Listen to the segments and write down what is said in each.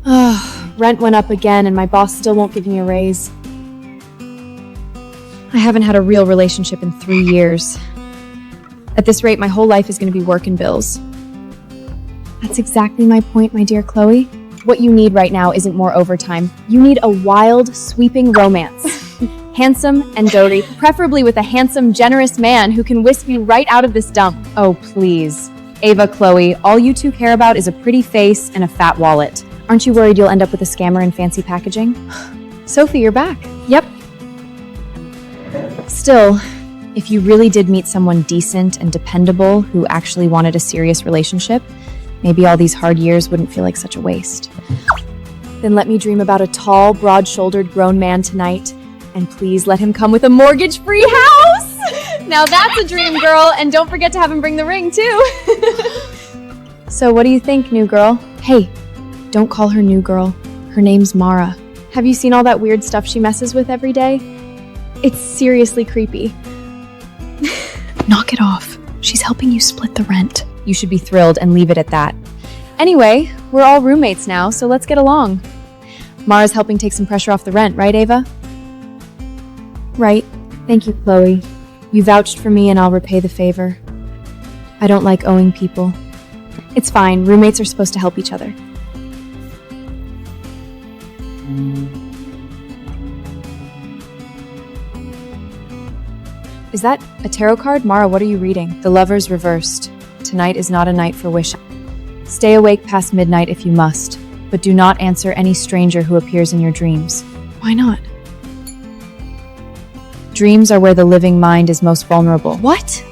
Rent went up again and my boss still won't give me a raise. I haven't had a real relationship in 3 years. At this rate, my whole life is going to be work and bills. That's exactly my point, my dear Chloe. What you need right now isn't more overtime. You need a wild, sweeping romance. Handsome and doty, preferably with a handsome, generous man who can whisk you right out of this dump. Oh, please. Ava, Chloe, all you two care about is a pretty face and a fat wallet. Aren't you worried you'll end up with a scammer in fancy packaging? Sophie, you're back. Yep. Still, if you really did meet someone decent and dependable who actually wanted a serious relationship, maybe all these hard years wouldn't feel like such a waste. Then let me dream about a tall, broad-shouldered grown man tonight, and please let him come with a mortgage-free house! Now that's a dream, girl, and don't forget to have him bring the ring, too! So what do you think, new girl? Hey, don't call her new girl. Her name's Mara. Have you seen all that weird stuff she messes with every day? It's seriously creepy. Knock it off. She's helping you split the rent. You should be thrilled and leave it at that. Anyway, we're all roommates now, so let's get along. Mara's helping take some pressure off the rent, right, Ava? Right. Thank you, Chloe. You vouched for me and I'll repay the favor. I don't like owing people. It's fine. Roommates are supposed to help each other. Is that a tarot card? Mara, what are you reading? The Lovers reversed. Tonight is not a night for wishing. Stay awake past midnight if you must, but do not answer any stranger who appears in your dreams. Why not? Dreams are where the living mind is most vulnerable. What?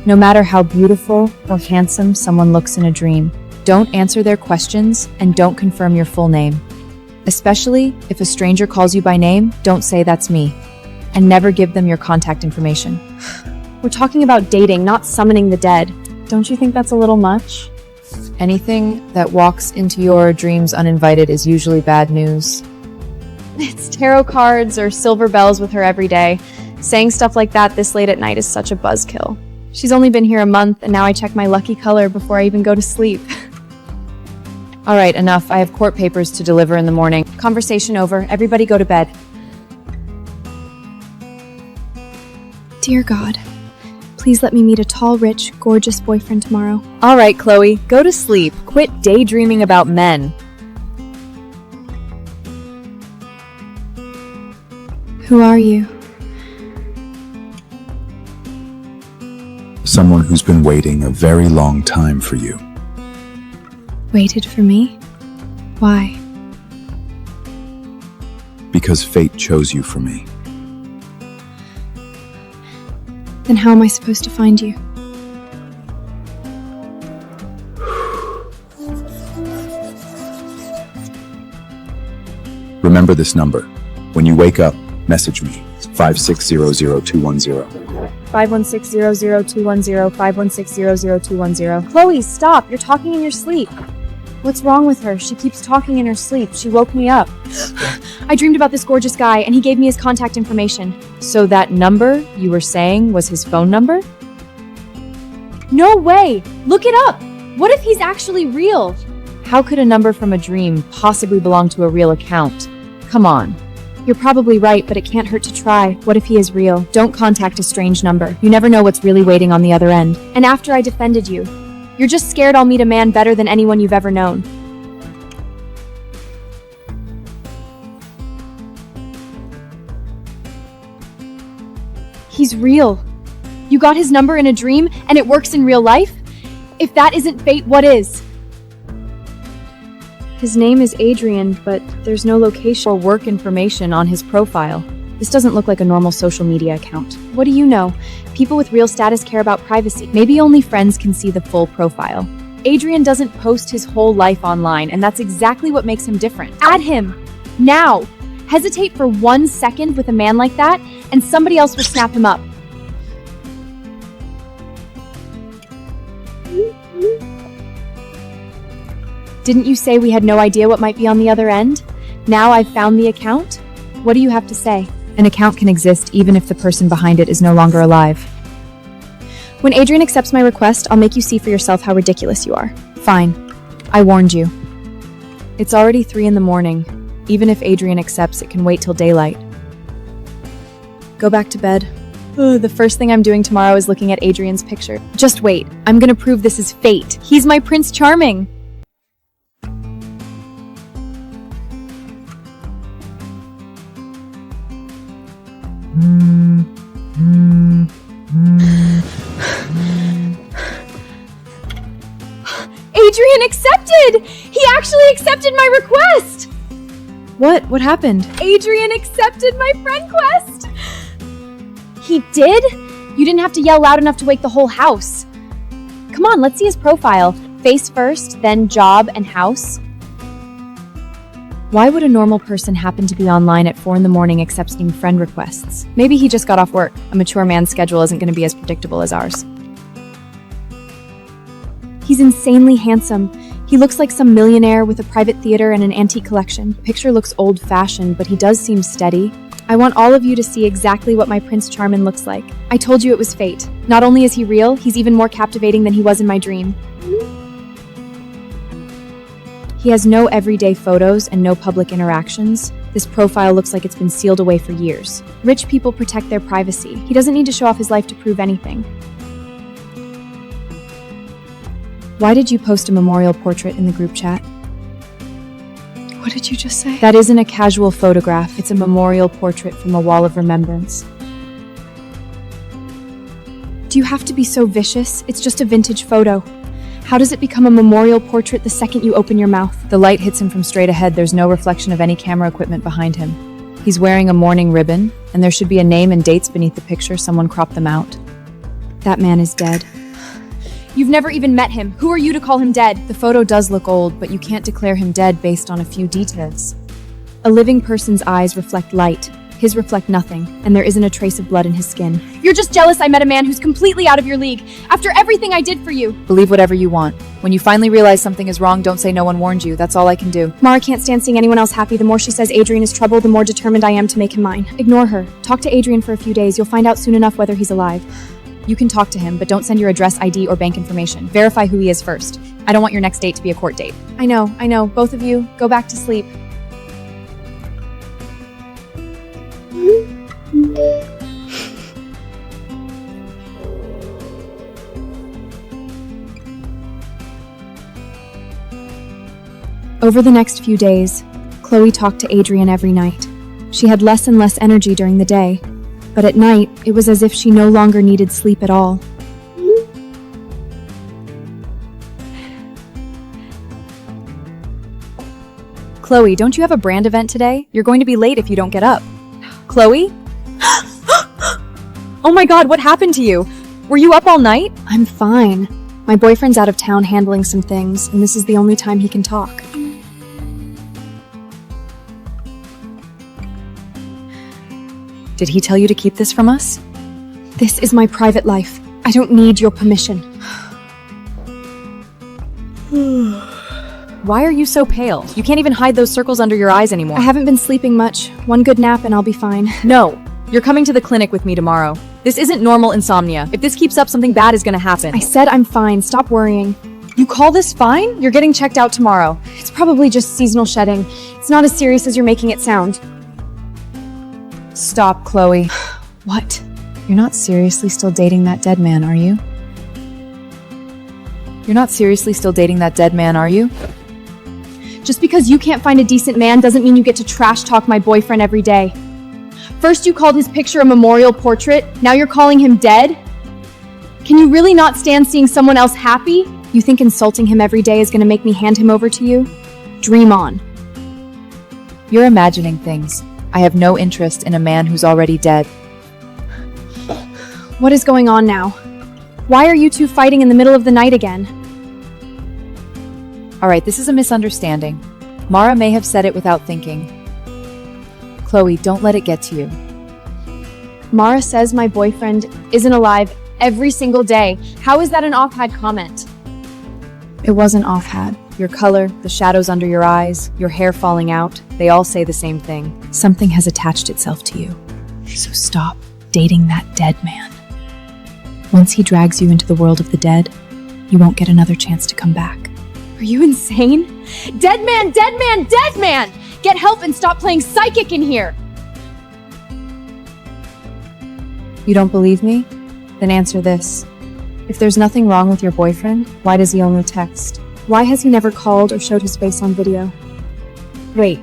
No matter how beautiful or handsome someone looks in a dream, don't answer their questions and don't confirm your full name. Especially if a stranger calls you by name, don't say that's me. And never give them your contact information. We're talking about dating, not summoning the dead. Don't you think that's a little much? Anything that walks into your dreams uninvited is usually bad news. It's tarot cards or silver bells with her every day. Saying stuff like that this late at night is such a buzzkill. She's only been here a month and now I check my lucky color before I even go to sleep. All right, enough. I have court papers to deliver in the morning. Conversation over. Everybody go to bed. Dear God, please let me meet a tall, rich, gorgeous boyfriend tomorrow. All right, Chloe, go to sleep. Quit daydreaming about men. Who are you? Someone who's been waiting a very long time for you. Waited for me? Why? Because fate chose you for me. Then how am I supposed to find you? Remember this number. When you wake up, message me. 5600210. 516-00210, 516-00210. Chloe, stop! You're talking in your sleep. What's wrong with her? She keeps talking in her sleep. She woke me up. I dreamed about this gorgeous guy, and he gave me his contact information. So that number you were saying was his phone number? No way! Look it up! What if he's actually real? How could a number from a dream possibly belong to a real account? Come on. You're probably right, but it can't hurt to try. What if he is real? Don't contact a strange number. You never know what's really waiting on the other end. And after I defended you, you're just scared I'll meet a man better than anyone you've ever known. He's real. You got his number in a dream, and it works in real life? If that isn't fate, what is? His name is Adrian, but there's no location or work information on his profile. This doesn't look like a normal social media account. What do you know? People with real status care about privacy. Maybe only friends can see the full profile. Adrian doesn't post his whole life online, and that's exactly what makes him different. Add him! Now! Hesitate for 1 second with a man like that, and somebody else will snap him up. Didn't you say we had no idea what might be on the other end? Now I've found the account? What do you have to say? An account can exist even if the person behind it is no longer alive. When Adrian accepts my request, I'll make you see for yourself how ridiculous you are. Fine. I warned you. It's already 3 in the morning. Even if Adrian accepts, it can wait till daylight. Go back to bed. Ugh, the first thing I'm doing tomorrow is looking at Adrian's picture. Just wait. I'm gonna prove this is fate. He's my Prince Charming. Adrian accepted! He actually accepted my request! What happened? Adrian accepted my friend quest! He did? You didn't have to yell loud enough to wake the whole house. Come on, let's see his profile. Face first, then job and house. Why would a normal person happen to be online at 4 in the morning accepting friend requests? Maybe he just got off work. A mature man's schedule isn't going to be as predictable as ours. He's insanely handsome. He looks like some millionaire with a private theater and an antique collection. The picture looks old-fashioned, but he does seem steady. I want all of you to see exactly what my Prince Charming looks like. I told you it was fate. Not only is he real, he's even more captivating than he was in my dream. He has no everyday photos and no public interactions. This profile looks like it's been sealed away for years. Rich people protect their privacy. He doesn't need to show off his life to prove anything. Why did you post a memorial portrait in the group chat? What did you just say? That isn't a casual photograph. It's a memorial portrait from a wall of remembrance. Do you have to be so vicious? It's just a vintage photo. How does it become a memorial portrait the second you open your mouth? The light hits him from straight ahead. There's no reflection of any camera equipment behind him. He's wearing a mourning ribbon, and there should be a name and dates beneath the picture. Someone cropped them out. That man is dead. You've never even met him. Who are you to call him dead? The photo does look old, but you can't declare him dead based on a few details. A living person's eyes reflect light. His reflect nothing, and there isn't a trace of blood in his skin. You're just jealous I met a man who's completely out of your league, after everything I did for you. Believe whatever you want. When you finally realize something is wrong, don't say no one warned you. That's all I can do. Mara can't stand seeing anyone else happy. The more she says Adrian is trouble, the more determined I am to make him mine. Ignore her. Talk to Adrian for a few days. You'll find out soon enough whether he's alive. You can talk to him, but don't send your address, ID, or bank information. Verify who he is first. I don't want your next date to be a court date. I know. Both of you, go back to sleep. Over the next few days, Chloe talked to Adrian every night. She had less and less energy during the day, but at night, it was as if she no longer needed sleep at all. Chloe, don't you have a brand event today? You're going to be late if you don't get up. Chloe? Oh my god, what happened to you? Were you up all night? I'm fine. My boyfriend's out of town handling some things, and this is the only time he can talk. Did he tell you to keep this from us? This is my private life. I don't need your permission. Why are you so pale? You can't even hide those circles under your eyes anymore. I haven't been sleeping much. One good nap and I'll be fine. No, you're coming to the clinic with me tomorrow. This isn't normal insomnia. If this keeps up, something bad is gonna happen. I said I'm fine. Stop worrying. You call this fine? You're getting checked out tomorrow. It's probably just seasonal shedding. It's not as serious as you're making it sound. Stop, Chloe. What? You're not seriously still dating that dead man, are you? You're not seriously still dating that dead man, are you? Just because you can't find a decent man doesn't mean you get to trash talk my boyfriend every day. First you called his picture a memorial portrait, now you're calling him dead? Can you really not stand seeing someone else happy? You think insulting him every day is gonna make me hand him over to you? Dream on. You're imagining things. I have no interest in a man who's already dead. What is going on now? Why are you two fighting in the middle of the night again? All right, this is a misunderstanding. Mara may have said it without thinking. Chloe, don't let it get to you. Mara says my boyfriend isn't alive every single day. How is that an off-had comment? It wasn't off-had. Your color, the shadows under your eyes, your hair falling out, they all say the same thing. Something has attached itself to you. So stop dating that dead man. Once he drags you into the world of the dead, you won't get another chance to come back. Are you insane? Dead man, dead man, dead man! Get help and stop playing psychic in here! You don't believe me? Then answer this. If there's nothing wrong with your boyfriend, why does he only text? Why has he never called or showed his face on video? Wait,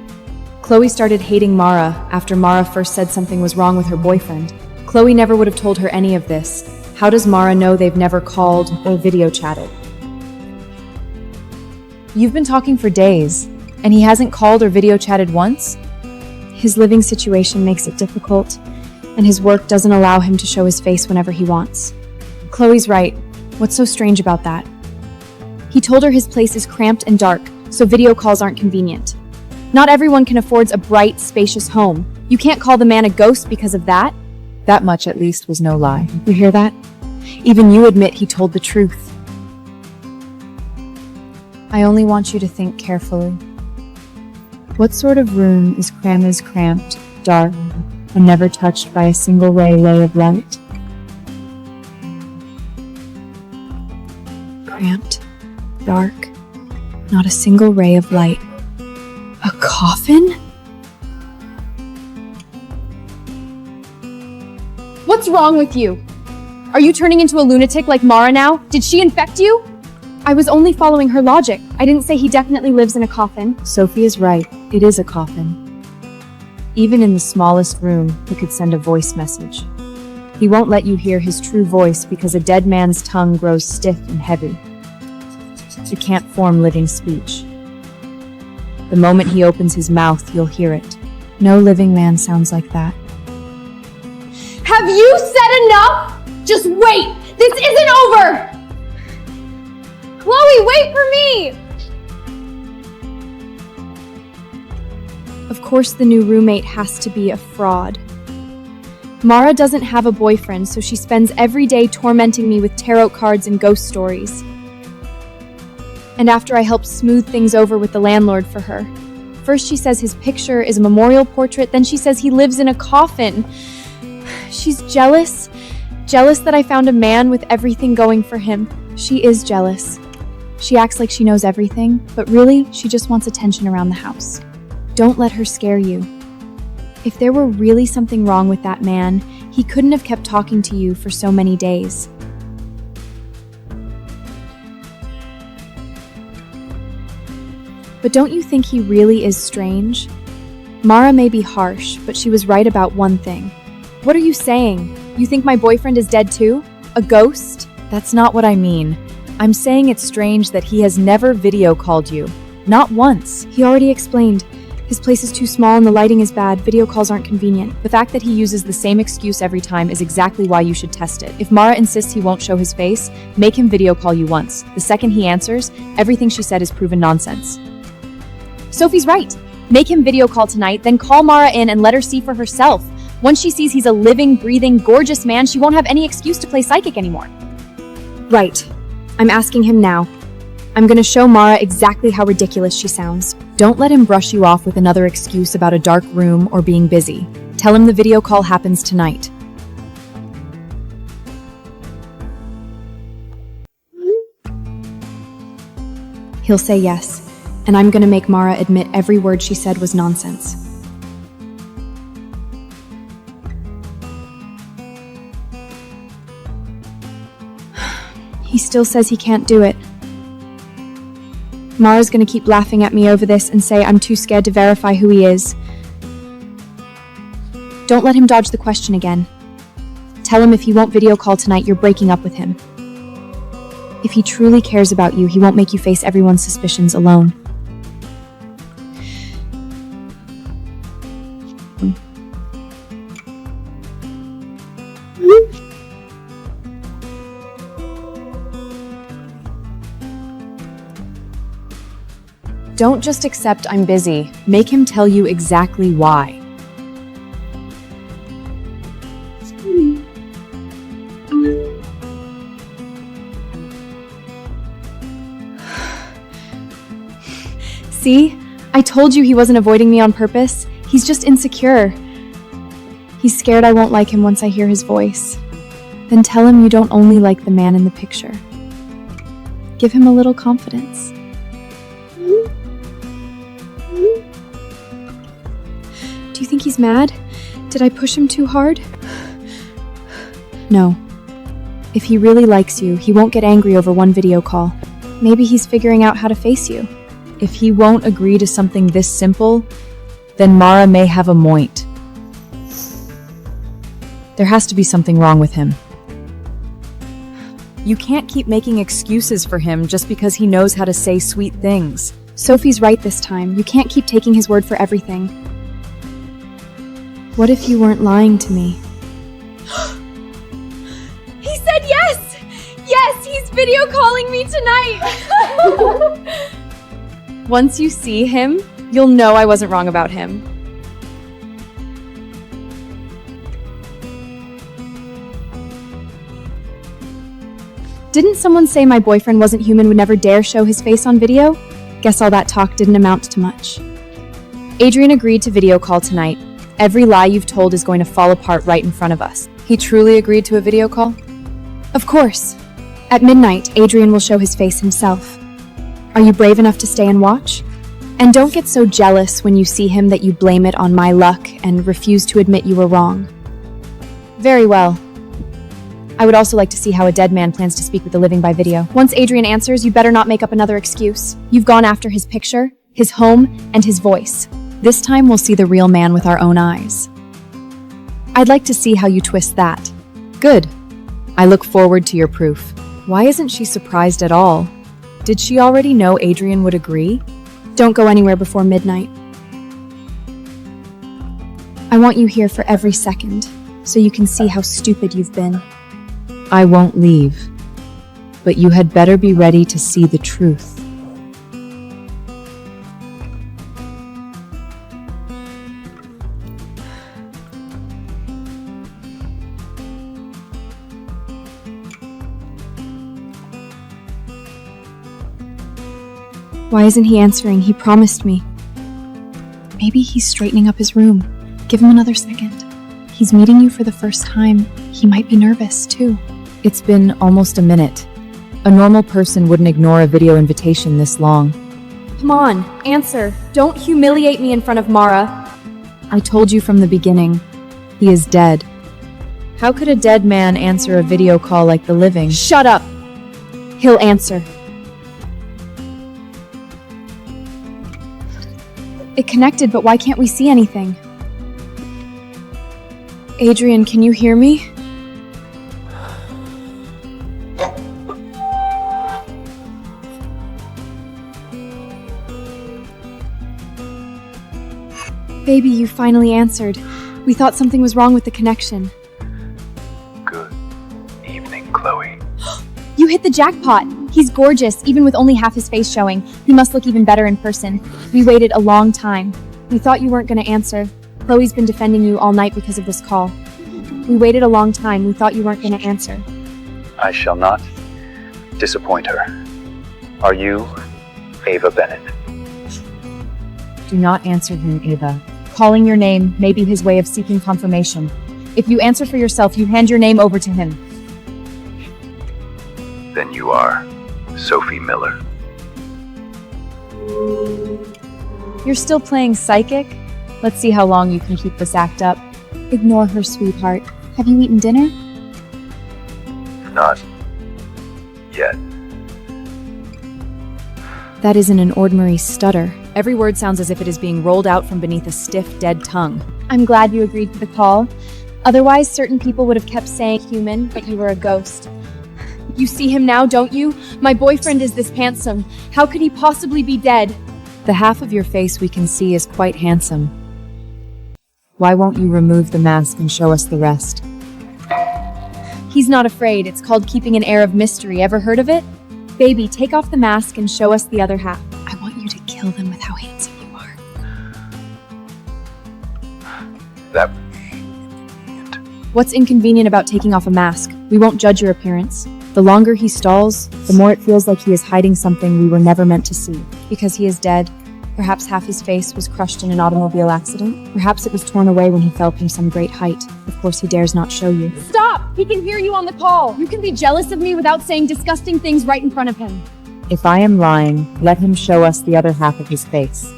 Chloe started hating Mara after Mara first said something was wrong with her boyfriend. Chloe never would have told her any of this. How does Mara know they've never called or video chatted? You've been talking for days, and he hasn't called or video chatted once? His living situation makes it difficult, and his work doesn't allow him to show his face whenever he wants. Chloe's right. What's so strange about that? He told her his place is cramped and dark, so video calls aren't convenient. Not everyone can afford a bright, spacious home. You can't call the man a ghost because of that. That much at least was no lie. You hear that? Even you admit he told the truth. I only want you to think carefully. What sort of room is cramped, dark, and never touched by a single ray of light? Cramped, dark, not a single ray of light. A coffin? What's wrong with you? Are you turning into a lunatic like Mara now? Did she infect you? I was only following her logic. I didn't say he definitely lives in a coffin. Sophie is right. It is a coffin. Even in the smallest room, he could send a voice message. He won't let you hear his true voice because a dead man's tongue grows stiff and heavy. It can't form living speech. The moment he opens his mouth, you'll hear it. No living man sounds like that. Have you said enough? Just wait! This isn't over! Chloe, wait for me! Of course, the new roommate has to be a fraud. Mara doesn't have a boyfriend, so she spends every day tormenting me with tarot cards and ghost stories. And after I help smooth things over with the landlord for her, first she says his picture is a memorial portrait, then she says he lives in a coffin. She's jealous that I found a man with everything going for him. She is jealous. She acts like she knows everything, but really, she just wants attention around the house. Don't let her scare you. If there were really something wrong with that man, he couldn't have kept talking to you for so many days. But don't you think he really is strange? Mara may be harsh, but she was right about one thing. What are you saying? You think my boyfriend is dead too? A ghost? That's not what I mean. I'm saying it's strange that he has never video called you. Not once. He already explained. His place is too small and the lighting is bad. Video calls aren't convenient. The fact that he uses the same excuse every time is exactly why you should test it. If Mara insists he won't show his face, make him video call you once. The second he answers, everything she said is proven nonsense. Sophie's right. Make him video call tonight, then call Mara in and let her see for herself. Once she sees he's a living, breathing, gorgeous man, she won't have any excuse to play psychic anymore. Right. I'm asking him now. I'm gonna show Mara exactly how ridiculous she sounds. Don't let him brush you off with another excuse about a dark room or being busy. Tell him the video call happens tonight. He'll say yes, and I'm gonna make Mara admit every word she said was nonsense. He still says he can't do it. Mara's gonna keep laughing at me over this and say I'm too scared to verify who he is. Don't let him dodge the question again. Tell him if he won't video call tonight, you're breaking up with him. If he truly cares about you, he won't make you face everyone's suspicions alone. Don't just accept I'm busy. Make him tell you exactly why. See? I told you he wasn't avoiding me on purpose. He's just insecure. He's scared I won't like him once I hear his voice. Then tell him you don't only like the man in the picture. Give him a little confidence. Do you think he's mad? Did I push him too hard? No. If he really likes you, he won't get angry over one video call. Maybe he's figuring out how to face you. If he won't agree to something this simple, then Mara may have a point. There has to be something wrong with him. You can't keep making excuses for him just because he knows how to say sweet things. Sophie's right this time. You can't keep taking his word for everything. What if you weren't lying to me? He said yes! Yes, he's video calling me tonight! Once you see him, you'll know I wasn't wrong about him. Didn't someone say my boyfriend wasn't human, would never dare show his face on video? Guess all that talk didn't amount to much. Adrian agreed to video call tonight. Every lie you've told is going to fall apart right in front of us. He truly agreed to a video call? Of course. At midnight, Adrian will show his face himself. Are you brave enough to stay and watch? And don't get so jealous when you see him that you blame it on my luck and refuse to admit you were wrong. Very well. I would also like to see how a dead man plans to speak with the living by video. Once Adrian answers, you better not make up another excuse. You've gone after his picture, his home, and his voice. This time we'll see the real man with our own eyes. I'd like to see how you twist that. Good. I look forward to your proof. Why isn't she surprised at all? Did she already know Adrian would agree? Don't go anywhere before midnight. I want you here for every second, so you can see how stupid you've been. I won't leave, but you had better be ready to see the truth. Why isn't he answering? He promised me. Maybe he's straightening up his room. Give him another second. He's meeting you for the first time. He might be nervous, too. It's been almost a minute. A normal person wouldn't ignore a video invitation this long. Come on, answer. Don't humiliate me in front of Mara. I told you from the beginning. He is dead. How could a dead man answer a video call like the living? Shut up! He'll answer. It connected, but why can't we see anything? Adrian, can you hear me? Baby, you finally answered. We thought something was wrong with the connection. Good evening, Chloe. You hit the jackpot! He's gorgeous, even with only half his face showing. He must look even better in person. We waited a long time. We thought you weren't going to answer. Chloe's been defending you all night because of this call. We waited a long time. We thought you weren't going to answer. I shall not disappoint her. Are you Ava Bennett? Do not answer him, Ava. Calling your name may be his way of seeking confirmation. If you answer for yourself, you hand your name over to him. Then you are Sophie Miller. You're still playing psychic? Let's see how long you can keep this act up. Ignore her, sweetheart. Have you eaten dinner? Not yet. That isn't an ordinary stutter. Every word sounds as if it is being rolled out from beneath a stiff, dead tongue. I'm glad you agreed to the call. Otherwise, certain people would have kept saying human, but you were a ghost. You see him now, don't you? My boyfriend is this handsome. How could he possibly be dead? The half of your face we can see is quite handsome. Why won't you remove the mask and show us the rest? He's not afraid. It's called keeping an air of mystery. Ever heard of it? Baby, take off the mask and show us the other half. I want you to kill them with how handsome you are. That What's inconvenient about taking off a mask? We won't judge your appearance. The longer he stalls, the more it feels like he is hiding something we were never meant to see. Because he is dead. Perhaps half his face was crushed in an automobile accident. Perhaps it was torn away when he fell from some great height. Of course, he dares not show you. Stop! He can hear you on the call. You can be jealous of me without saying disgusting things right in front of him. If I am lying, let him show us the other half of his face.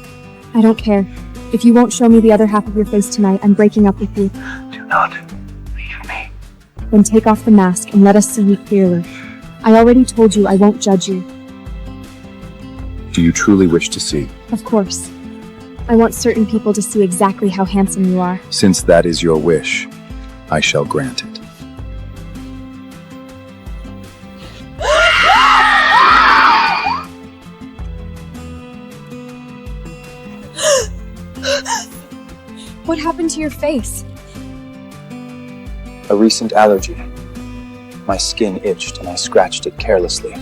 I don't care. If you won't show me the other half of your face tonight, I'm breaking up with you. Do not leave me. Then take off the mask and let us see you clearly. I already told you I won't judge you. Do you truly wish to see? Of course. I want certain people to see exactly how handsome you are. Since that is your wish, I shall grant it. What happened to your face? A recent allergy. My skin itched and I scratched it carelessly.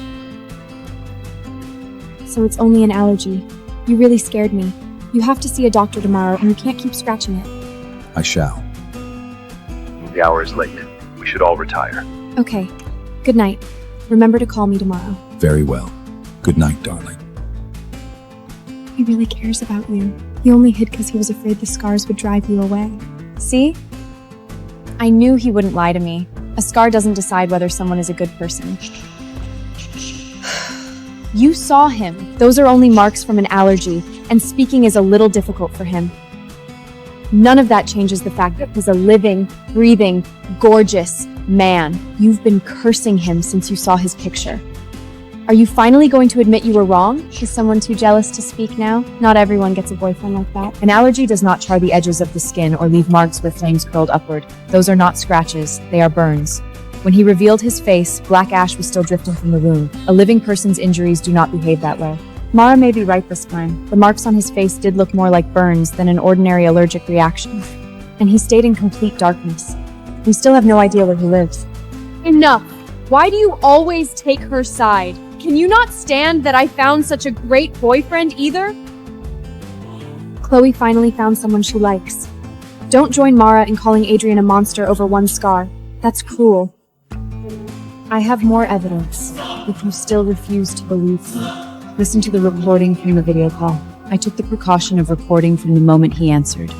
So it's only an allergy. You really scared me. You have to see a doctor tomorrow and you can't keep scratching it. I shall. The hour is late. We should all retire. Okay. Good night. Remember to call me tomorrow. Very well. Good night, darling. He really cares about you. He only hid because he was afraid the scars would drive you away. See? I knew he wouldn't lie to me. A scar doesn't decide whether someone is a good person. You saw him. Those are only marks from an allergy, and speaking is a little difficult for him. None of that changes the fact that he's a living, breathing, gorgeous man. You've been cursing him since you saw his picture. Are you finally going to admit you were wrong? Is someone too jealous to speak now? Not everyone gets a boyfriend like that. An allergy does not char the edges of the skin or leave marks where flames curled upward. Those are not scratches, they are burns. When he revealed his face, black ash was still drifting from the wound. A living person's injuries do not behave that way. Mara may be right this time. The marks on his face did look more like burns than an ordinary allergic reaction. And he stayed in complete darkness. We still have no idea where he lives. Enough! Why do you always take her side? Can you not stand that I found such a great boyfriend either? Chloe finally found someone she likes. Don't join Mara in calling Adrian a monster over one scar. That's cruel. I have more evidence, if you still refuse to believe me. Listen to the recording from the video call. I took the precaution of recording from the moment he answered.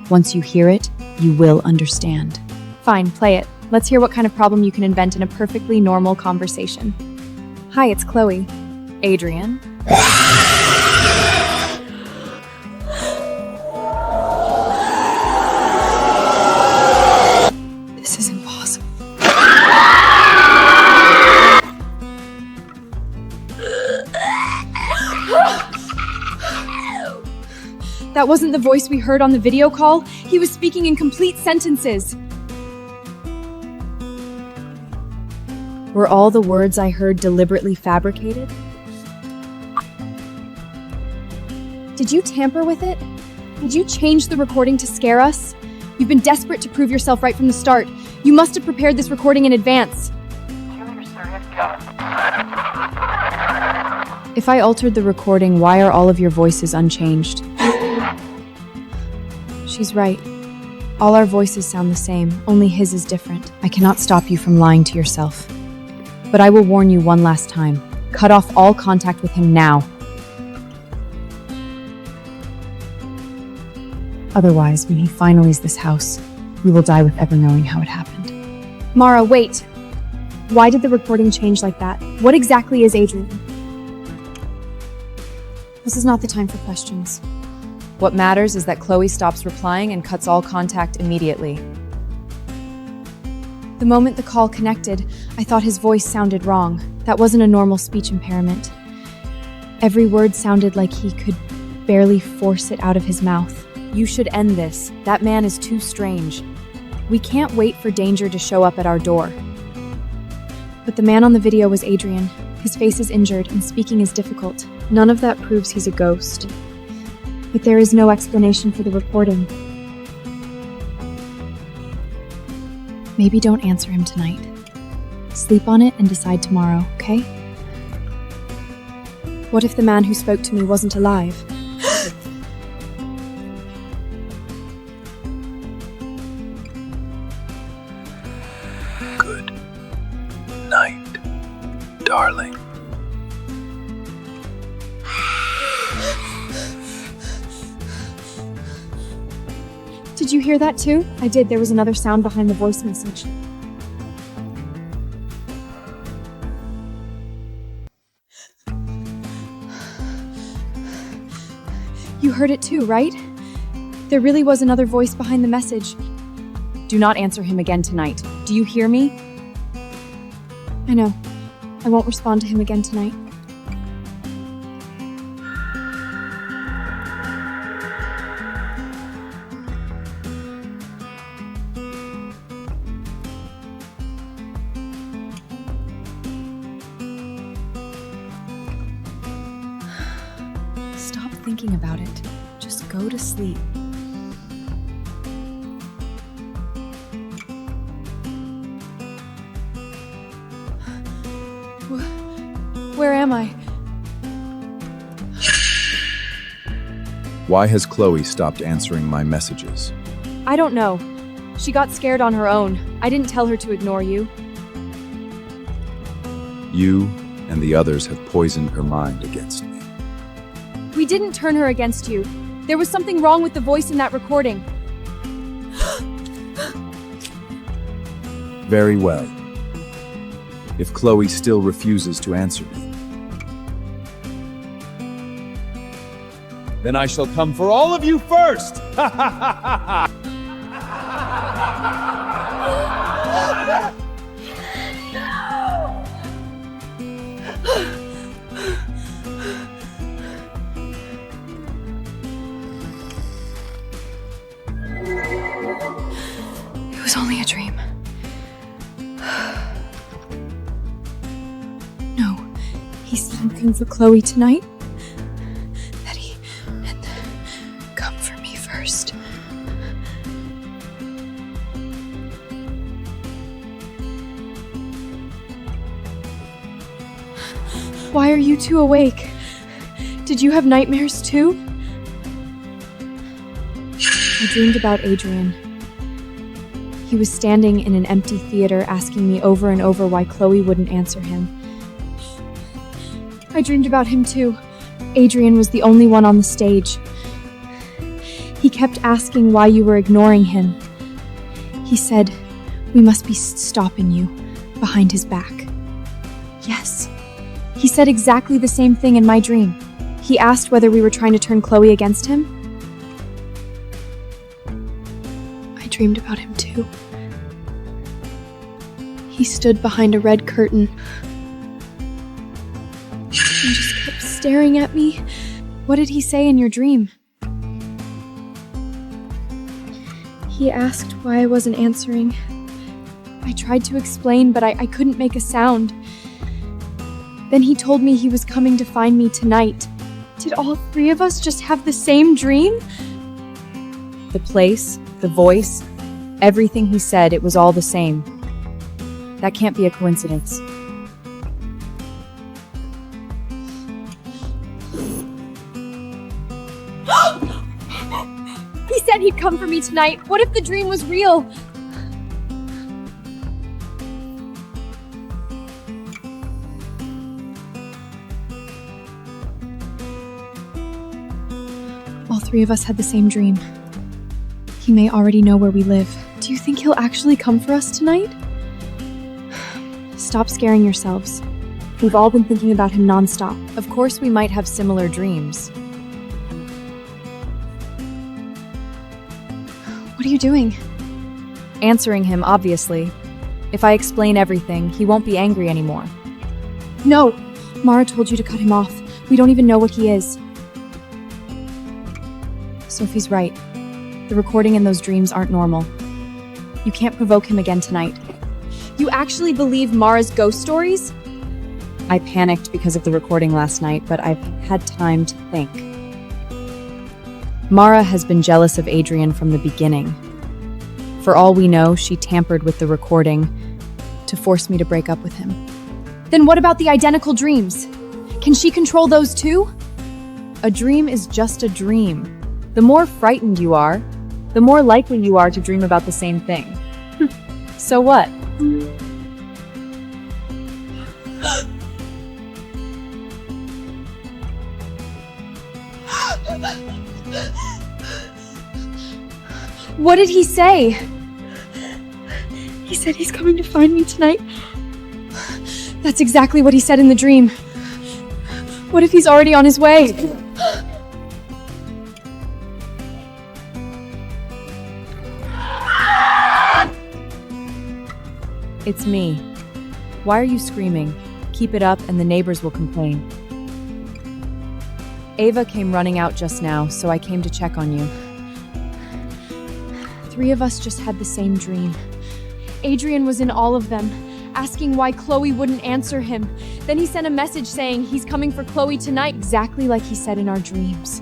Once you hear it, you will understand. Fine, play it. Let's hear what kind of problem you can invent in a perfectly normal conversation. Hi, it's Chloe. Adrian? This is impossible. That wasn't the voice we heard on the video call. He was speaking in complete sentences. Were all the words I heard deliberately fabricated? Did you tamper with it? Did you change the recording to scare us? You've been desperate to prove yourself right from the start. You must have prepared this recording in advance. If I altered the recording, why are all of your voices unchanged? She's right. All our voices sound the same, only his is different. I cannot stop you from lying to yourself. But I will warn you one last time. Cut off all contact with him now. Otherwise, when he finally leaves this house, we will die with ever knowing how it happened. Mara, wait. Why did the recording change like that? What exactly is Adrian? This is not the time for questions. What matters is that Chloe stops replying and cuts all contact immediately. The moment the call connected, I thought his voice sounded wrong. That wasn't a normal speech impairment. Every word sounded like he could barely force it out of his mouth. You should end this. That man is too strange. We can't wait for danger to show up at our door. But the man on the video was Adrian. His face is injured and speaking is difficult. None of that proves he's a ghost. But there is no explanation for the recording. Maybe don't answer him tonight. Sleep on it and decide tomorrow, okay? What if the man who spoke to me wasn't alive? Good night, darling. Did you hear that too? I did. There was another sound behind the voice message. heard it too, right? There really was another voice behind the message. Do not answer him again tonight. Do you hear me? I know. I won't respond to him again tonight. Stop thinking about it. Just go to sleep. Where am I? Why has Chloe stopped answering my messages? I don't know. She got scared on her own. I didn't tell her to ignore you. You and the others have poisoned her mind against me. We didn't turn her against you. There was something wrong with the voice in that recording. Very well. If Chloe still refuses to answer me, then I shall come for all of you first! It was only a dream. No, he said something for Chloe tonight. That he'd come for me first. Why are you two awake? Did you have nightmares too? I dreamed about Adrian. He was standing in an empty theater asking me over and over why Chloe wouldn't answer him. I dreamed about him too. Adrian was the only one on the stage. He kept asking why you were ignoring him. He said, "We must be stopping you," behind his back. Yes. He said exactly the same thing in my dream. He asked whether we were trying to turn Chloe against him. I dreamed about him too. He stood behind a red curtain and just kept staring at me. What did he say in your dream? He asked why I wasn't answering. I tried to explain, but I couldn't make a sound. Then he told me he was coming to find me tonight. Did all three of us just have the same dream? The place, the voice, everything he said, it was all the same. That can't be a coincidence. He said he'd come for me tonight. What if the dream was real? All three of us had the same dream. He may already know where we live. Do you think he'll actually come for us tonight? Stop scaring yourselves. We've all been thinking about him nonstop. Of course we might have similar dreams. What are you doing? Answering him, obviously. If I explain everything, he won't be angry anymore. No! Mara told you to cut him off. We don't even know what he is. Sophie's right. The recording in those dreams aren't normal. You can't provoke him again tonight. You actually believe Mara's ghost stories? I panicked because of the recording last night, but I've had time to think. Mara has been jealous of Adrian from the beginning. For all we know, she tampered with the recording to force me to break up with him. Then what about the identical dreams? Can she control those too? A dream is just a dream. The more frightened you are, the more likely you are to dream about the same thing. So what? What did he say? He said he's coming to find me tonight. That's exactly what he said in the dream. What if he's already on his way? It's me. Why are you screaming? Keep it up and the neighbors will complain. Ava came running out just now, so I came to check on you. 3 of us just had the same dream. Adrian was in all of them, asking why Chloe wouldn't answer him. Then he sent a message saying he's coming for Chloe tonight, exactly like he said in our dreams.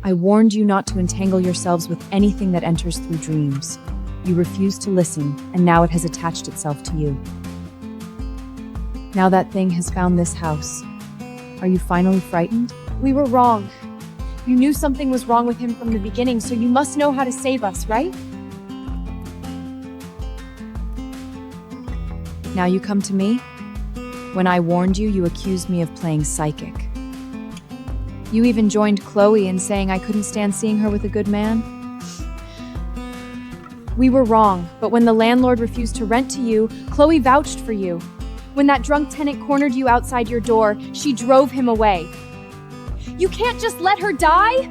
I warned you not to entangle yourselves with anything that enters through dreams. You refused to listen, and now it has attached itself to you. Now that thing has found this house. Are you finally frightened? We were wrong. You knew something was wrong with him from the beginning, so you must know how to save us, right? Now you come to me? When I warned you, you accused me of playing psychic. You even joined Chloe in saying I couldn't stand seeing her with a good man. We were wrong, but when the landlord refused to rent to you, Chloe vouched for you. When that drunk tenant cornered you outside your door, she drove him away. You can't just let her die!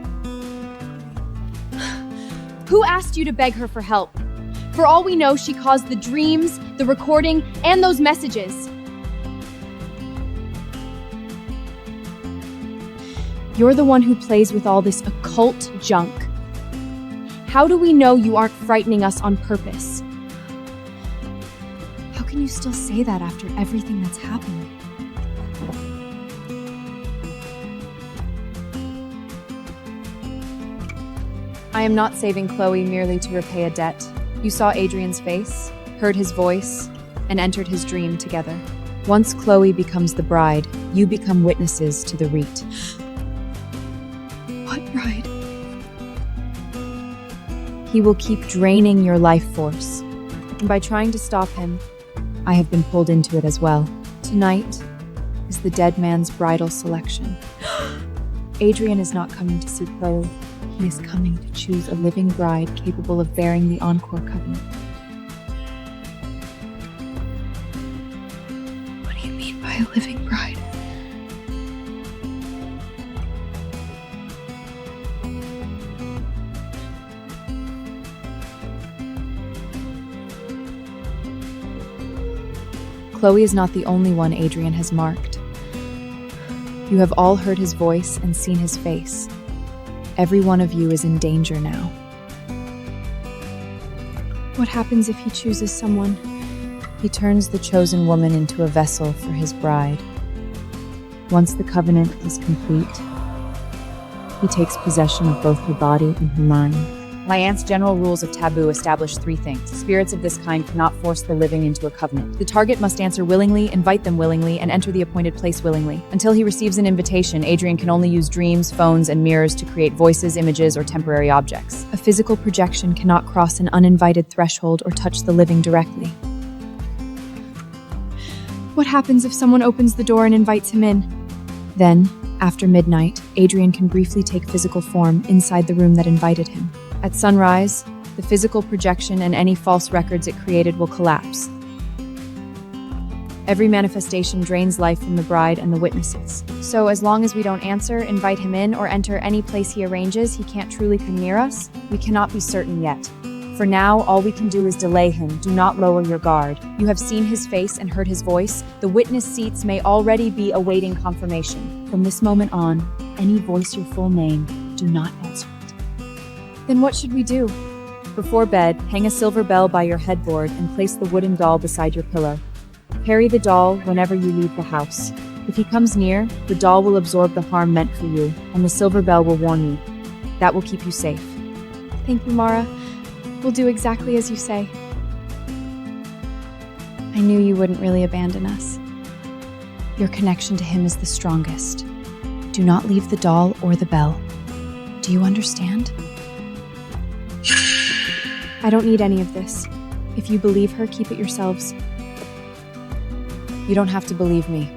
Who asked you to beg her for help? For all we know, she caused the dreams, the recording, and those messages. You're the one who plays with all this occult junk. How do we know you aren't frightening us on purpose? How can you still say that after everything that's happened? I am not saving Chloe merely to repay a debt. You saw Adrian's face, heard his voice, and entered his dream together. Once Chloe becomes the bride, you become witnesses to the rite. What bride? He will keep draining your life force. And by trying to stop him, I have been pulled into it as well. Tonight is the dead man's bridal selection. Adrian is not coming to see Chloe. He is coming to choose a living bride capable of bearing the encore covenant. What do you mean by a living bride? Chloe is not the only one Adrian has marked. You have all heard his voice and seen his face. Every one of you is in danger now. What happens if he chooses someone? He turns the chosen woman into a vessel for his bride. Once the covenant is complete, he takes possession of both her body and her mind. My aunt's general rules of taboo establish 3 things. Spirits of this kind cannot force the living into a covenant. The target must answer willingly, invite them willingly, and enter the appointed place willingly. Until he receives an invitation, Adrian can only use dreams, phones, and mirrors to create voices, images, or temporary objects. A physical projection cannot cross an uninvited threshold or touch the living directly. What happens if someone opens the door and invites him in? Then, after midnight, Adrian can briefly take physical form inside the room that invited him. At sunrise, the physical projection and any false records it created will collapse. Every manifestation drains life from the bride and the witnesses. So as long as we don't answer, invite him in, or enter any place he arranges, he can't truly come near us? We cannot be certain yet. For now, all we can do is delay him. Do not lower your guard. You have seen his face and heard his voice. The witness seats may already be awaiting confirmation. From this moment on, any voice your full name, do not answer it. Then what should we do? Before bed, hang a silver bell by your headboard and place the wooden doll beside your pillow. Carry the doll whenever you leave the house. If he comes near, the doll will absorb the harm meant for you, and the silver bell will warn you. That will keep you safe. Thank you, Mara. We'll do exactly as you say. I knew you wouldn't really abandon us. Your connection to him is the strongest. Do not leave the doll or the bell. Do you understand? I don't need any of this. If you believe her, keep it yourselves. You don't have to believe me,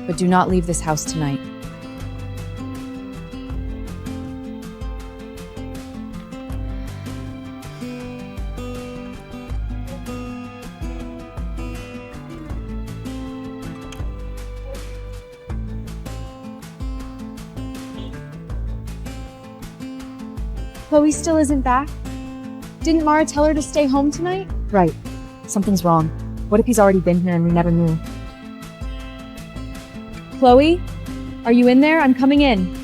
but do not leave this house tonight. Chloe still isn't back? Didn't Mara tell her to stay home tonight? Right. Something's wrong. What if he's already been here and we never knew? Chloe? Are you in there? I'm coming in.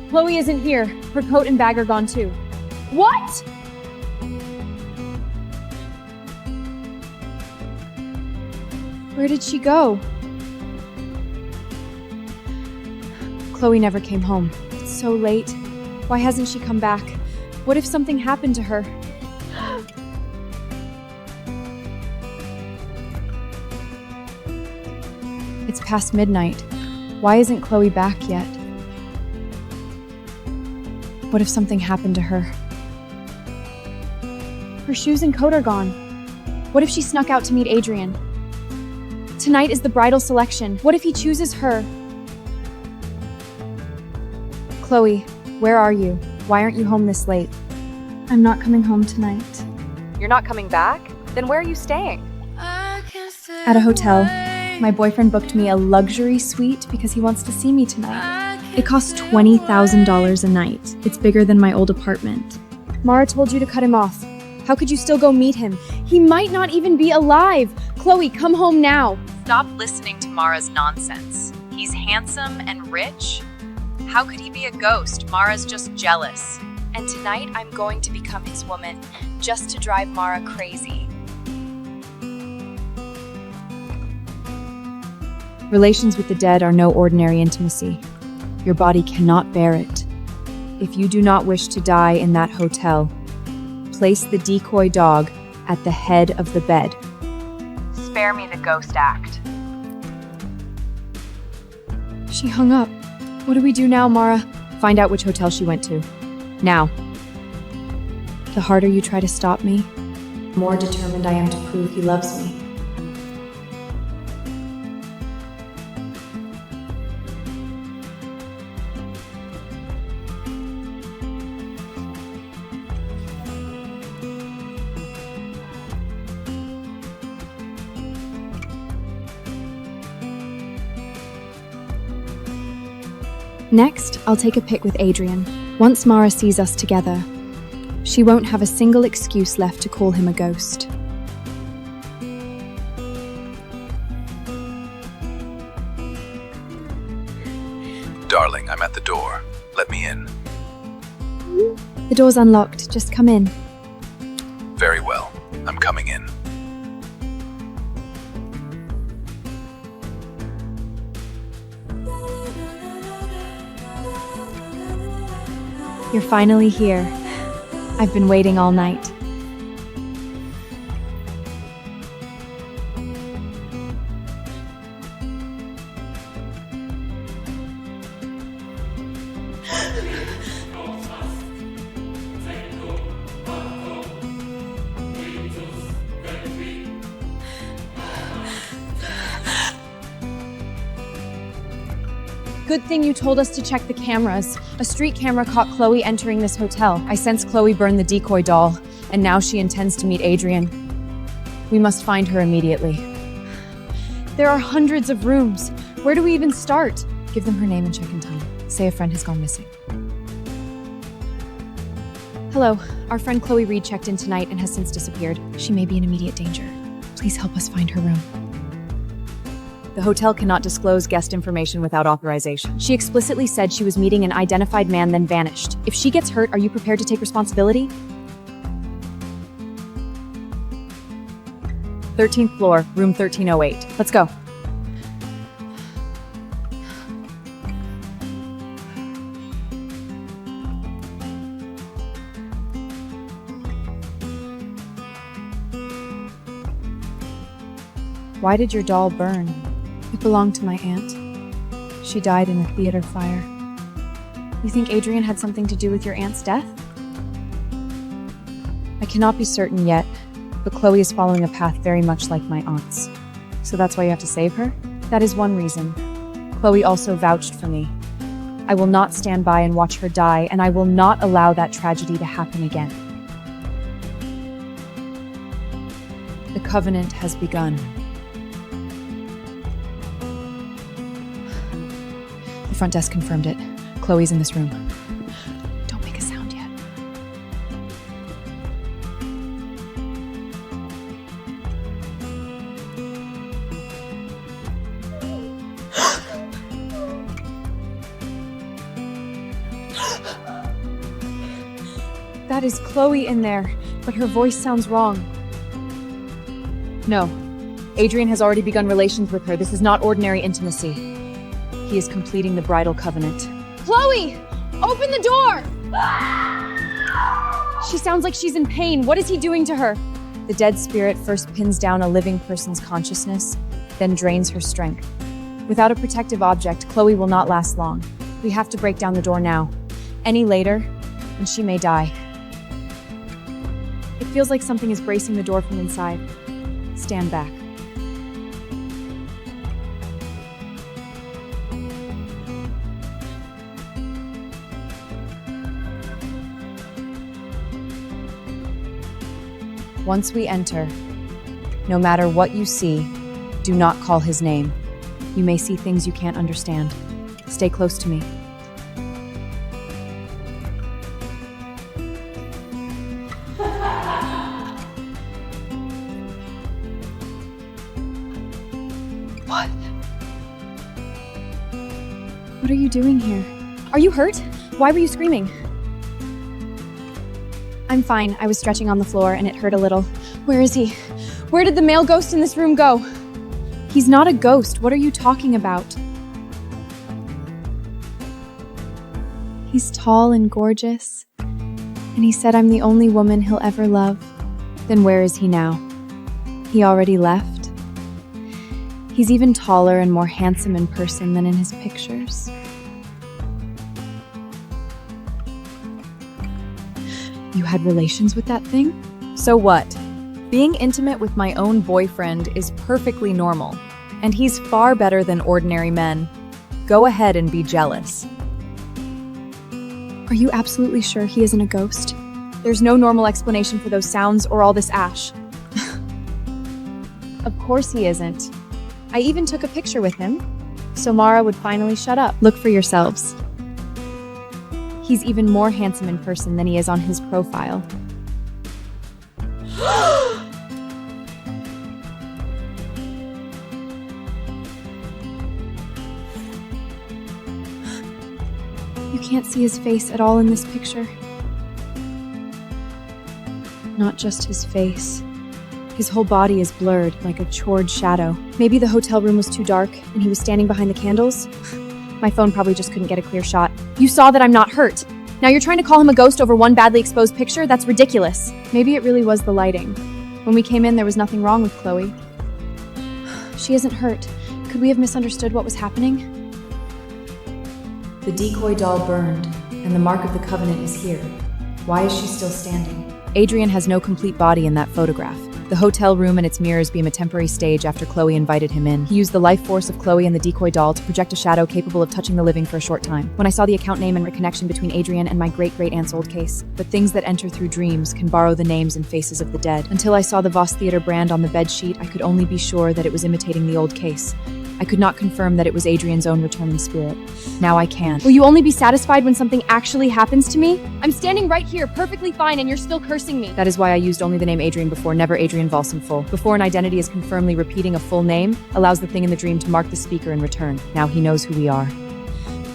Chloe isn't here. Her coat and bag are gone too. What? Where did she go? Chloe never came home. It's so late. Why hasn't she come back? What if something happened to her? It's past midnight. Why isn't Chloe back yet? What if something happened to her? Her shoes and coat are gone. What if she snuck out to meet Adrian? Tonight is the bridal selection. What if he chooses her? Chloe, where are you? Why aren't you home this late? I'm not coming home tonight. You're not coming back? Then where are you staying? At a hotel. My boyfriend booked me a luxury suite because he wants to see me tonight. It costs $20,000 a night. It's bigger than my old apartment. Mara told you to cut him off. How could you still go meet him? He might not even be alive. Chloe, come home now. Stop listening to Mara's nonsense. He's handsome and rich. How could he be a ghost? Mara's just jealous. And tonight I'm going to become his woman, just to drive Mara crazy. Relations with the dead are no ordinary intimacy. Your body cannot bear it. If you do not wish to die in that hotel, place the decoy dog at the head of the bed. Spare me the ghost act. She hung up. What do we do now, Mara? Find out which hotel she went to. Now. The harder you try to stop me, The more determined I am to prove he loves me. Next, I'll take a pic with Adrian. Once Mara sees us together, she won't have a single excuse left to call him a ghost. Darling, I'm at the door. Let me in. The door's unlocked. Just come in. Very well. I'm coming in. You're finally here. I've been waiting all night. Good thing you told us to check the cameras. A street camera caught Chloe entering this hotel. I sense Chloe burned the decoy doll, and now she intends to meet Adrian. We must find her immediately. There are hundreds of rooms. Where do we even start? Give them her name and check-in time. Say a friend has gone missing. Hello. Our friend Chloe Reed checked in tonight and has since disappeared. She may be in immediate danger. Please help us find her room. The hotel cannot disclose guest information without authorization. She explicitly said she was meeting an identified man, then vanished. If she gets hurt, are you prepared to take responsibility? 13th floor, room 1308. Let's go. Why did your doll burn? It belonged to my aunt. She died in a theater fire. You think Adrian had something to do with your aunt's death? I cannot be certain yet, but Chloe is following a path very much like my aunt's. So that's why you have to save her? That is one reason. Chloe also vouched for me. I will not stand by and watch her die, and I will not allow that tragedy to happen again. The covenant has begun. The front desk confirmed it. Chloe's in this room. Don't make a sound yet. That is Chloe in there, but her voice sounds wrong. No. Adrian has already begun relations with her. This is not ordinary intimacy. He is completing the bridal covenant. Chloe! Open the door! She sounds like she's in pain. What is he doing to her? The dead spirit first pins down a living person's consciousness, then drains her strength. Without a protective object, Chloe will not last long. We have to break down the door now. Any later, and she may die. It feels like something is bracing the door from inside. Stand back. Once we enter, no matter what you see, do not call his name. You may see things you can't understand. Stay close to me. What are you doing here? Are you hurt? Why were you screaming? I'm fine. I was stretching on the floor and it hurt a little. Where is he? Where did the male ghost in this room go? He's not a ghost. What are you talking about? He's tall and gorgeous. And he said I'm the only woman he'll ever love. Then where is he now? He already left. He's even taller and more handsome in person than in his pictures. You had relations with that thing? So what? Being intimate with my own boyfriend is perfectly normal, and he's far better than ordinary men. Go ahead and be jealous. Are you absolutely sure he isn't a ghost? There's no normal explanation for those sounds or all this ash. Of course he isn't. I even took a picture with him, so Mara would finally shut up. Look for yourselves. He's even more handsome in person than he is on his profile. You can't see his face at all in this picture. Not just his face. His whole body is blurred, like a chored shadow. Maybe the hotel room was too dark, and he was standing behind the candles? My phone probably just couldn't get a clear shot. You saw that I'm not hurt. Now you're trying to call him a ghost over one badly exposed picture? That's ridiculous. Maybe it really was the lighting. When we came in, there was nothing wrong with Chloe. She isn't hurt. Could we have misunderstood what was happening? The decoy doll burned, and the mark of the covenant is here. Why is she still standing? Adrian has no complete body in that photograph. The hotel room and its mirrors beam a temporary stage after Chloe invited him in. He used the life force of Chloe and the decoy doll to project a shadow capable of touching the living for a short time. When I saw the account name and connection between Adrian and my great-great-aunt's old case. But things that enter through dreams can borrow the names and faces of the dead. Until I saw the Voss Theater brand on the bedsheet, I could only be sure that it was imitating the old case. I could not confirm that it was Adrian's own returning spirit. Now I can. Will you only be satisfied when something actually happens to me? I'm standing right here, perfectly fine, and you're still cursing me. That is why I used only the name Adrian before, never Adrian Voss in full. Before an identity is confirmedly repeating a full name, allows the thing in the dream to mark the speaker in return. Now he knows who we are.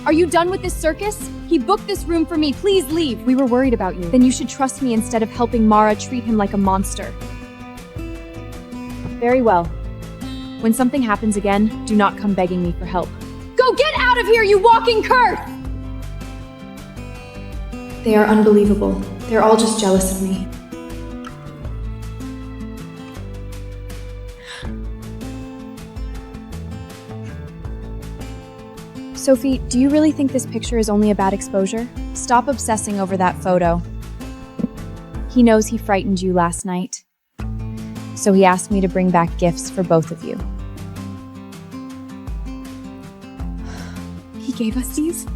Are you done with this circus? He booked this room for me. Please leave. We were worried about you. Then you should trust me instead of helping Mara treat him like a monster. Very well. When something happens again, do not come begging me for help. Go get out of here, you walking curse! They are unbelievable. They're all just jealous of me. Sophie, do you really think this picture is only a bad exposure? Stop obsessing over that photo. He knows he frightened you last night. So he asked me to bring back gifts for both of you. He gave us these?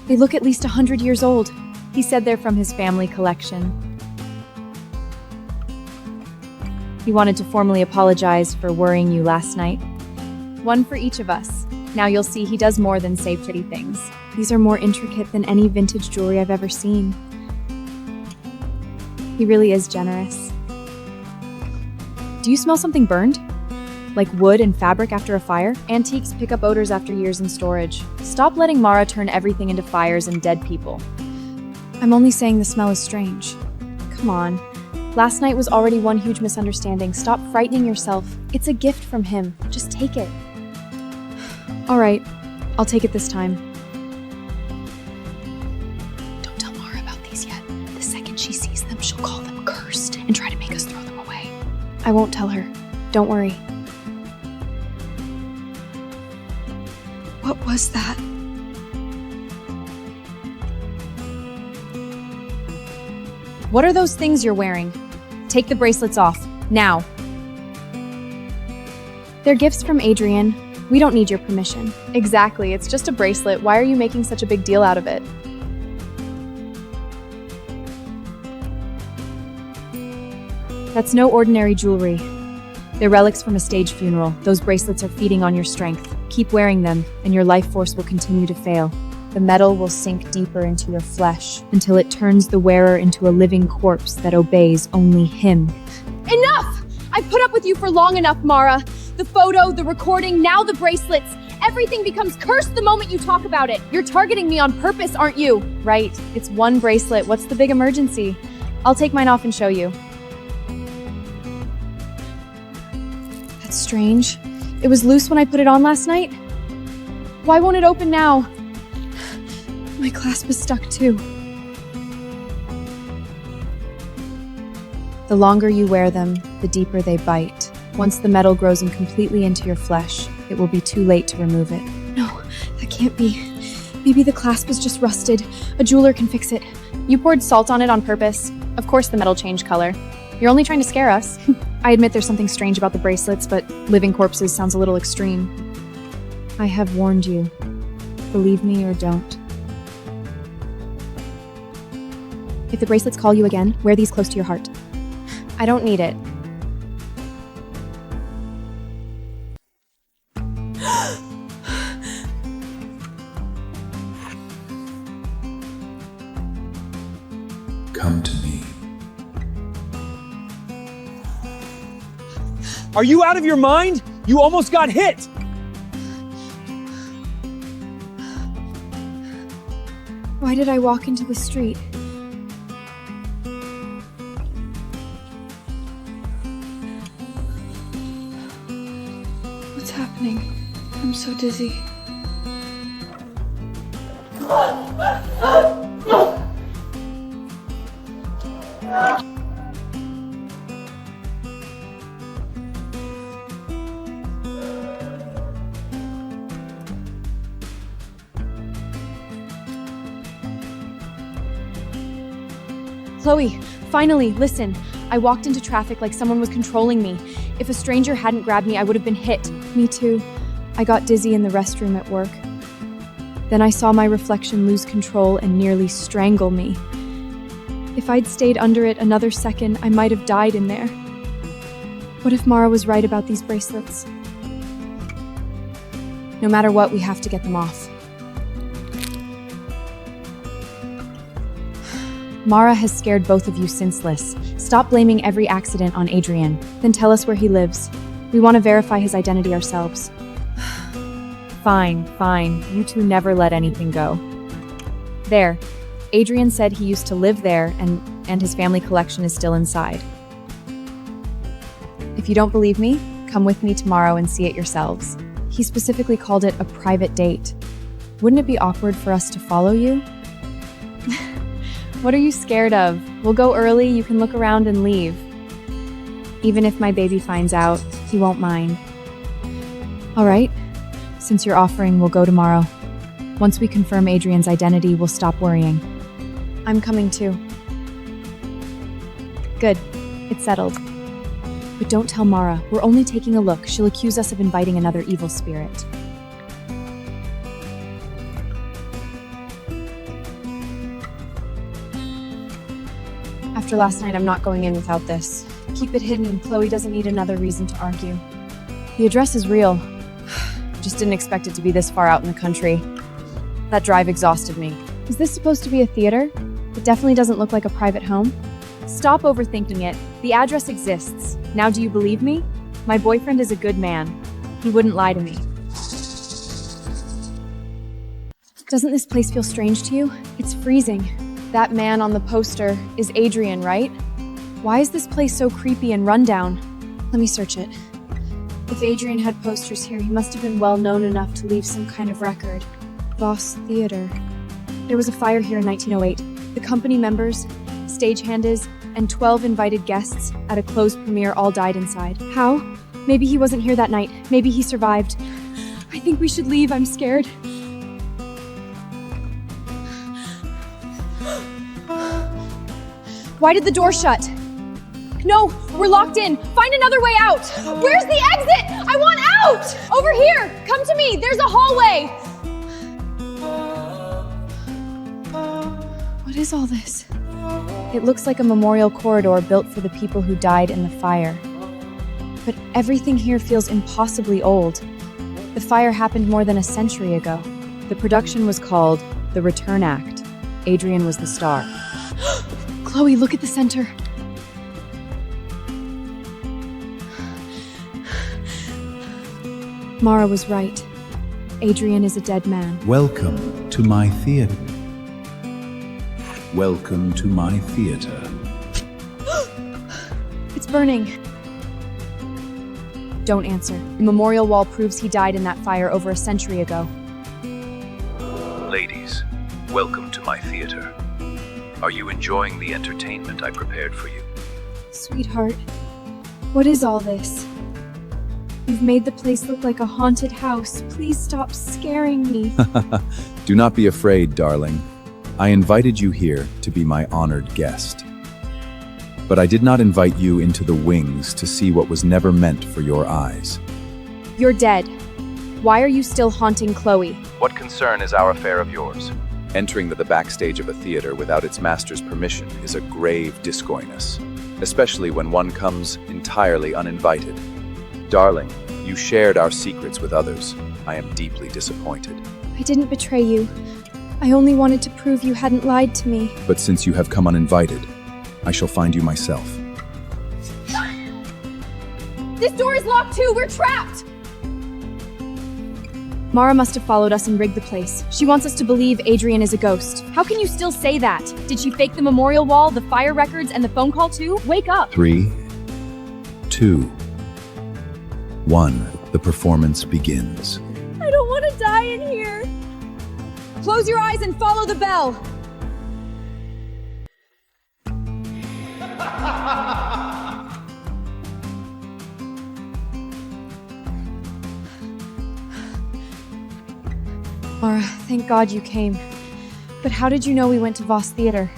They look at least 100 years old. He said they're from his family collection. He wanted to formally apologize for worrying you last night. One for each of us. Now you'll see he does more than say pretty things. These are more intricate than any vintage jewelry I've ever seen. He really is generous. Do you smell something burned? Like wood and fabric after a fire? Antiques pick up odors after years in storage. Stop letting Mara turn everything into fires and dead people. I'm only saying the smell is strange. Come on. Last night was already one huge misunderstanding. Stop frightening yourself. It's a gift from him. Just take it. All right, I'll take it this time. Don't tell Mara about these yet. The second she sees them, she'll call them cursed and try to make us throw them away. I won't tell her. Don't worry. What was that? What are those things you're wearing? Take the bracelets off, now. They're gifts from Adrian. We don't need your permission. Exactly, it's just a bracelet. Why are you making such a big deal out of it? That's no ordinary jewelry. They're relics from a stage funeral. Those bracelets are feeding on your strength. Keep wearing them, and your life force will continue to fail. The metal will sink deeper into your flesh until it turns the wearer into a living corpse that obeys only him. Enough! I've put up with you for long enough, Mara. The photo, the recording, now the bracelets. Everything becomes cursed the moment you talk about it. You're targeting me on purpose, aren't you? Right, it's one bracelet. What's the big emergency? I'll take mine off and show you. That's strange. It was loose when I put it on last night. Why won't it open now? My clasp is stuck too. The longer you wear them, the deeper they bite. Once the metal grows in completely into your flesh, it will be too late to remove it. No, that can't be. Maybe the clasp is just rusted. A jeweler can fix it. You poured salt on it on purpose. Of course the metal changed color. You're only trying to scare us. I admit there's something strange about the bracelets, but living corpses sounds a little extreme. I have warned you. Believe me or don't. If the bracelets call you again, wear these close to your heart. I don't need it. Come to me. Are you out of your mind? You almost got hit! Why did I walk into the street? What's happening? I'm so dizzy. Chloe, finally, listen. I walked into traffic like someone was controlling me. If a stranger hadn't grabbed me, I would have been hit. Me too. I got dizzy in the restroom at work. Then I saw my reflection lose control and nearly strangle me. If I'd stayed under it another second, I might have died in there. What if Mara was right about these bracelets? No matter what, we have to get them off. Mara has scared both of you senseless. Stop blaming every accident on Adrian. Then tell us where he lives. We want to verify his identity ourselves. Fine. You two never let anything go. There. Adrian said he used to live there and his family collection is still inside. If you don't believe me, come with me tomorrow and see it yourselves. He specifically called it a private date. Wouldn't it be awkward for us to follow you? What are you scared of? We'll go early, you can look around and leave. Even if my baby finds out, he won't mind. All right, since you're offering, we'll go tomorrow. Once we confirm Adrian's identity, we'll stop worrying. I'm coming too. Good, it's settled. But don't tell Mara, we're only taking a look. She'll accuse us of inviting another evil spirit. After last night, I'm not going in without this. Keep it hidden and Chloe doesn't need another reason to argue. The address is real. Just didn't expect it to be this far out in the country. That drive exhausted me. Is this supposed to be a theater? It definitely doesn't look like a private home. Stop overthinking it. The address exists. Now do you believe me? My boyfriend is a good man. He wouldn't lie to me. Doesn't this place feel strange to you? It's freezing. That man on the poster is Adrian, right? Why is this place so creepy and rundown? Let me search it. If Adrian had posters here, he must have been well known enough to leave some kind of record. Voss Theater. There was a fire here in 1908. The company members, stagehands, and 12 invited guests at a closed premiere all died inside. How? Maybe he wasn't here that night. Maybe he survived. I think we should leave. I'm scared. Why did the door shut? No, we're locked in. Find another way out. Where's the exit? I want out! Over here! Come to me! There's a hallway! What is all this? It looks like a memorial corridor built for the people who died in the fire. But everything here feels impossibly old. The fire happened more than a century ago. The production was called The Return Act. Adrian was the star. Chloe, look at the center. Mara was right. Adrian is a dead man. Welcome to my theater. Welcome to my theater. It's burning. Don't answer. The memorial wall proves he died in that fire over a century ago. Ladies, welcome to my theater. Are you enjoying the entertainment I prepared for you? Sweetheart, what is all this? You've made the place look like a haunted house. Please stop scaring me. Do not be afraid, darling. I invited you here to be my honored guest. But I did not invite you into the wings to see what was never meant for your eyes. You're dead. Why are you still haunting Chloe? What concern is our affair of yours? Entering the backstage of a theater without its master's permission is a grave discoyness, especially when one comes entirely uninvited. Darling, you shared our secrets with others. I am deeply disappointed. I didn't betray you. I only wanted to prove you hadn't lied to me. But since you have come uninvited, I shall find you myself. This door is locked too! We're trapped! Mara must have followed us and rigged the place. She wants us to believe Adrian is a ghost. How can you still say that? Did she fake the memorial wall, the fire records, and the phone call too? Wake up! 3, 2, 1. The performance begins. I don't want to die in here! Close your eyes and follow the bell! Mara, thank God you came. But how did you know we went to Voss Theater?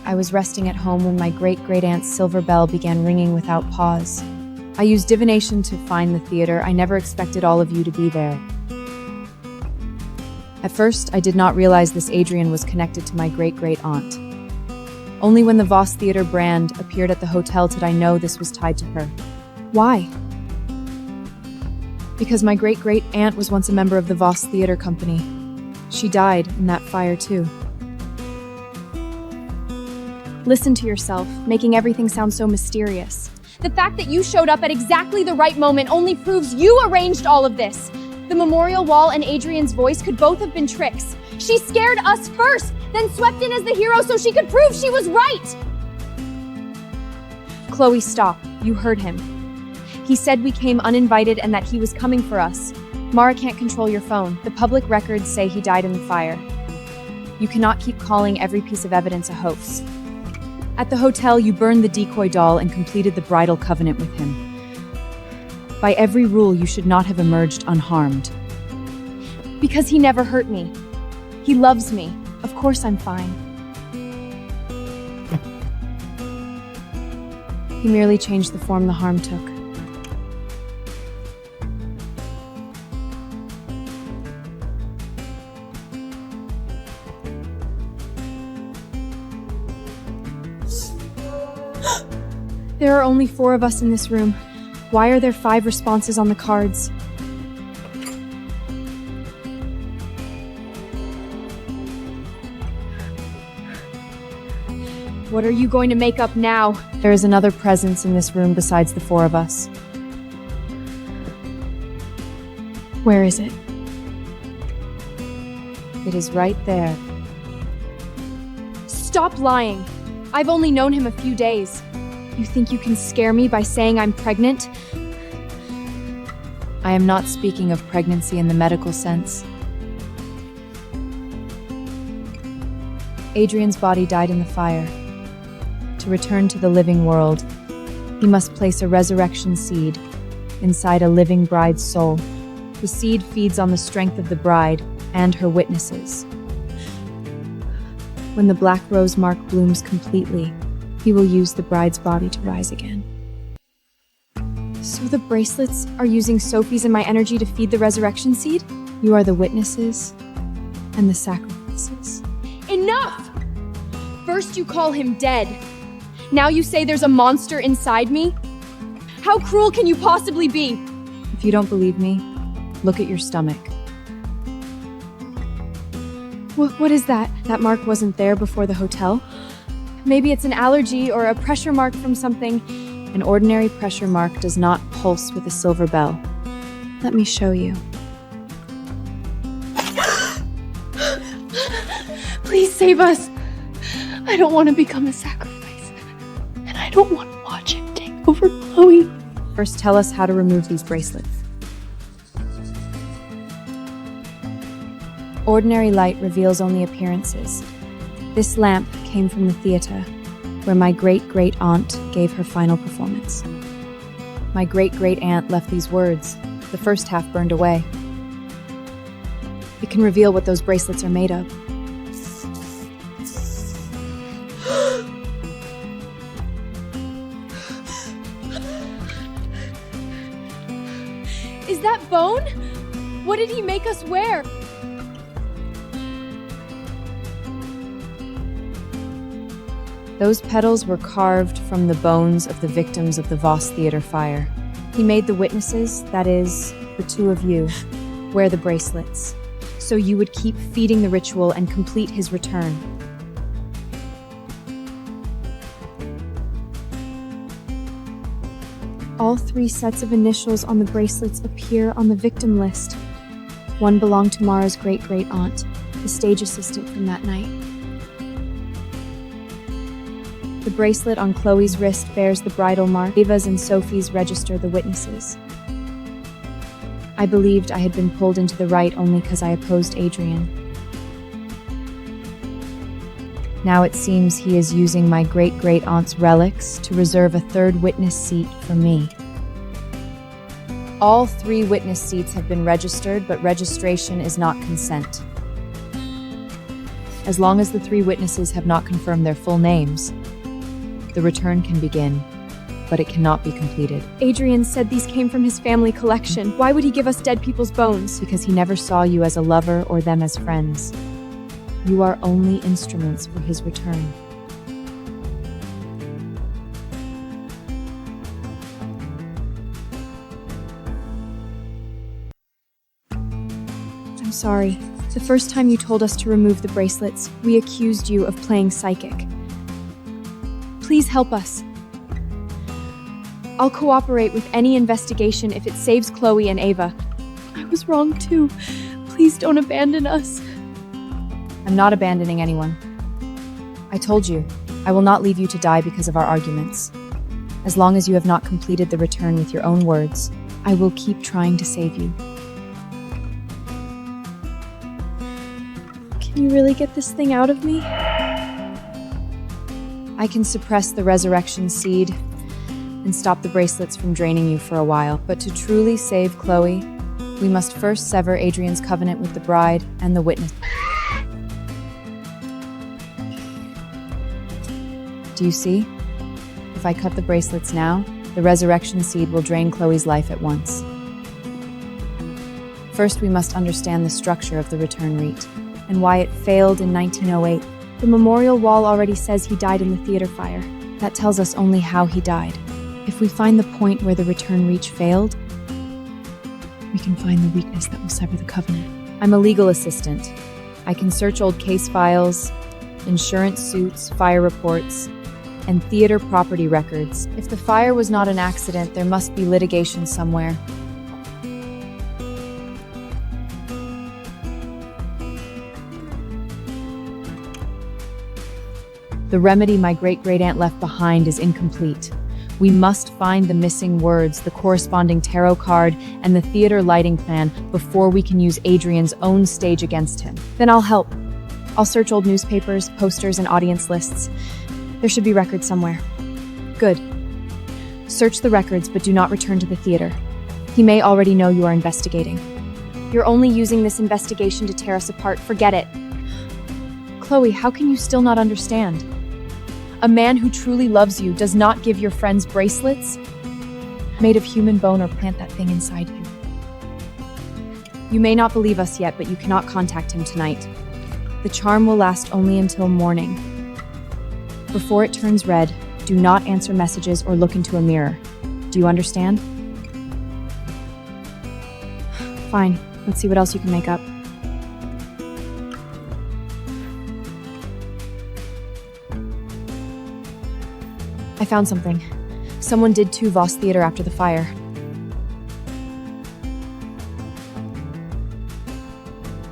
I was resting at home when my great-great-aunt's silver bell began ringing without pause. I used divination to find the theater. I never expected all of you to be there. At first, I did not realize this Adrian was connected to my great-great-aunt. Only when the Voss Theater brand appeared at the hotel did I know this was tied to her. Why? Because my great-great-aunt was once a member of the Voss Theater Company. She died in that fire too. Listen to yourself, making everything sound so mysterious. The fact that you showed up at exactly the right moment only proves you arranged all of this. The memorial wall and Adrian's voice could both have been tricks. She scared us first, then swept in as the hero so she could prove she was right! Chloe, stop. You heard him. He said we came uninvited and that he was coming for us. Mara can't control your phone. The public records say he died in the fire. You cannot keep calling every piece of evidence a hoax. At the hotel, you burned the decoy doll and completed the bridal covenant with him. By every rule, you should not have emerged unharmed. Because he never hurt me. He loves me. Of course I'm fine. He merely changed the form the harm took. There are only 4 of us in this room. Why are there 5 responses on the cards? What are you going to make up now? There is another presence in this room besides the 4 of us. Where is it? It is right there. Stop lying! I've only known him a few days. You think you can scare me by saying I'm pregnant? I am not speaking of pregnancy in the medical sense. Adrian's body died in the fire. To return to the living world, he must place a resurrection seed inside a living bride's soul. The seed feeds on the strength of the bride and her witnesses. When the black rose mark blooms completely, he will use the bride's body to rise again. So the bracelets are using Sophie's and my energy to feed the resurrection seed? You are the witnesses and the sacrifices. Enough! First you call him dead. Now you say there's a monster inside me? How cruel can you possibly be? If you don't believe me, look at your stomach. What is that? That mark wasn't there before the hotel? Maybe it's an allergy or a pressure mark from something. An ordinary pressure mark does not pulse with a silver bell. Let me show you. Please save us. I don't want to become a sacrifice. And I don't want to watch him take over Chloe. First, tell us how to remove these bracelets. Ordinary light reveals only appearances. This lamp came from the theater, where my great-great-aunt gave her final performance. My great-great-aunt left these words. The first half burned away. It can reveal what those bracelets are made of. Is that bone? What did he make us wear? Those petals were carved from the bones of the victims of the Voss Theater fire. He made the witnesses, that is, the two of you, wear the bracelets, so you would keep feeding the ritual and complete his return. All 3 sets of initials on the bracelets appear on the victim list. One belonged to Mara's great-great-aunt, the stage assistant from that night. The bracelet on Chloe's wrist bears the bridal mark. Ava's and Sophie's register the witnesses. I believed I had been pulled into the right only because I opposed Adrian. Now it seems he is using my great-great-aunt's relics to reserve a 3rd witness seat for me. All 3 witness seats have been registered, but registration is not consent. As long as the 3 witnesses have not confirmed their full names, the return can begin, but it cannot be completed. Adrian said these came from his family collection. Why would he give us dead people's bones? Because he never saw you as a lover or them as friends. You are only instruments for his return. I'm sorry. The first time you told us to remove the bracelets, we accused you of playing psychic. Please help us. I'll cooperate with any investigation if it saves Chloe and Ava. I was wrong too. Please don't abandon us. I'm not abandoning anyone. I told you, I will not leave you to die because of our arguments. As long as you have not completed the return with your own words, I will keep trying to save you. Can you really get this thing out of me? I can suppress the resurrection seed and stop the bracelets from draining you for a while, but to truly save Chloe, we must first sever Adrian's covenant with the bride and the witness. Do you see? If I cut the bracelets now, the resurrection seed will drain Chloe's life at once. First, we must understand the structure of the return rite and why it failed in 1908. The memorial wall already says he died in the theater fire. That tells us only how he died. If we find the point where the return reach failed, we can find the weakness that will sever the covenant. I'm a legal assistant. I can search old case files, insurance suits, fire reports, and theater property records. If the fire was not an accident, there must be litigation somewhere. The remedy my great-great-aunt left behind is incomplete. We must find the missing words, the corresponding tarot card, and the theater lighting plan before we can use Adrian's own stage against him. Then I'll help. I'll search old newspapers, posters, and audience lists. There should be records somewhere. Good. Search the records, but do not return to the theater. He may already know you are investigating. You're only using this investigation to tear us apart. Forget it. Chloe, how can you still not understand? A man who truly loves you does not give your friends bracelets made of human bone or plant that thing inside you. You may not believe us yet, but you cannot contact him tonight. The charm will last only until morning. Before it turns red, do not answer messages or look into a mirror. Do you understand? Fine. Let's see what else you can make up. I found something. Someone did to Voss Theater after the fire.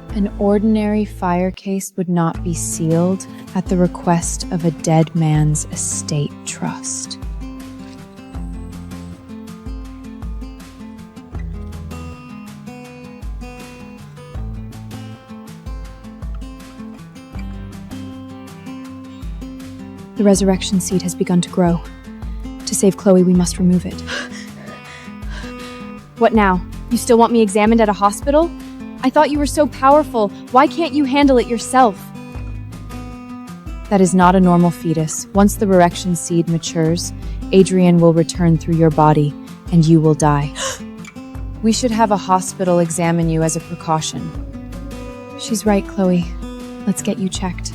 An ordinary fire case would not be sealed at the request of a dead man's estate trust. The resurrection seed has begun to grow. To save Chloe, we must remove it. What now? You still want me examined at a hospital? I thought you were so powerful. Why can't you handle it yourself? That is not a normal fetus. Once the resurrection seed matures, Adrian will return through your body, and you will die. We should have a hospital examine you as a precaution. She's right, Chloe. Let's get you checked.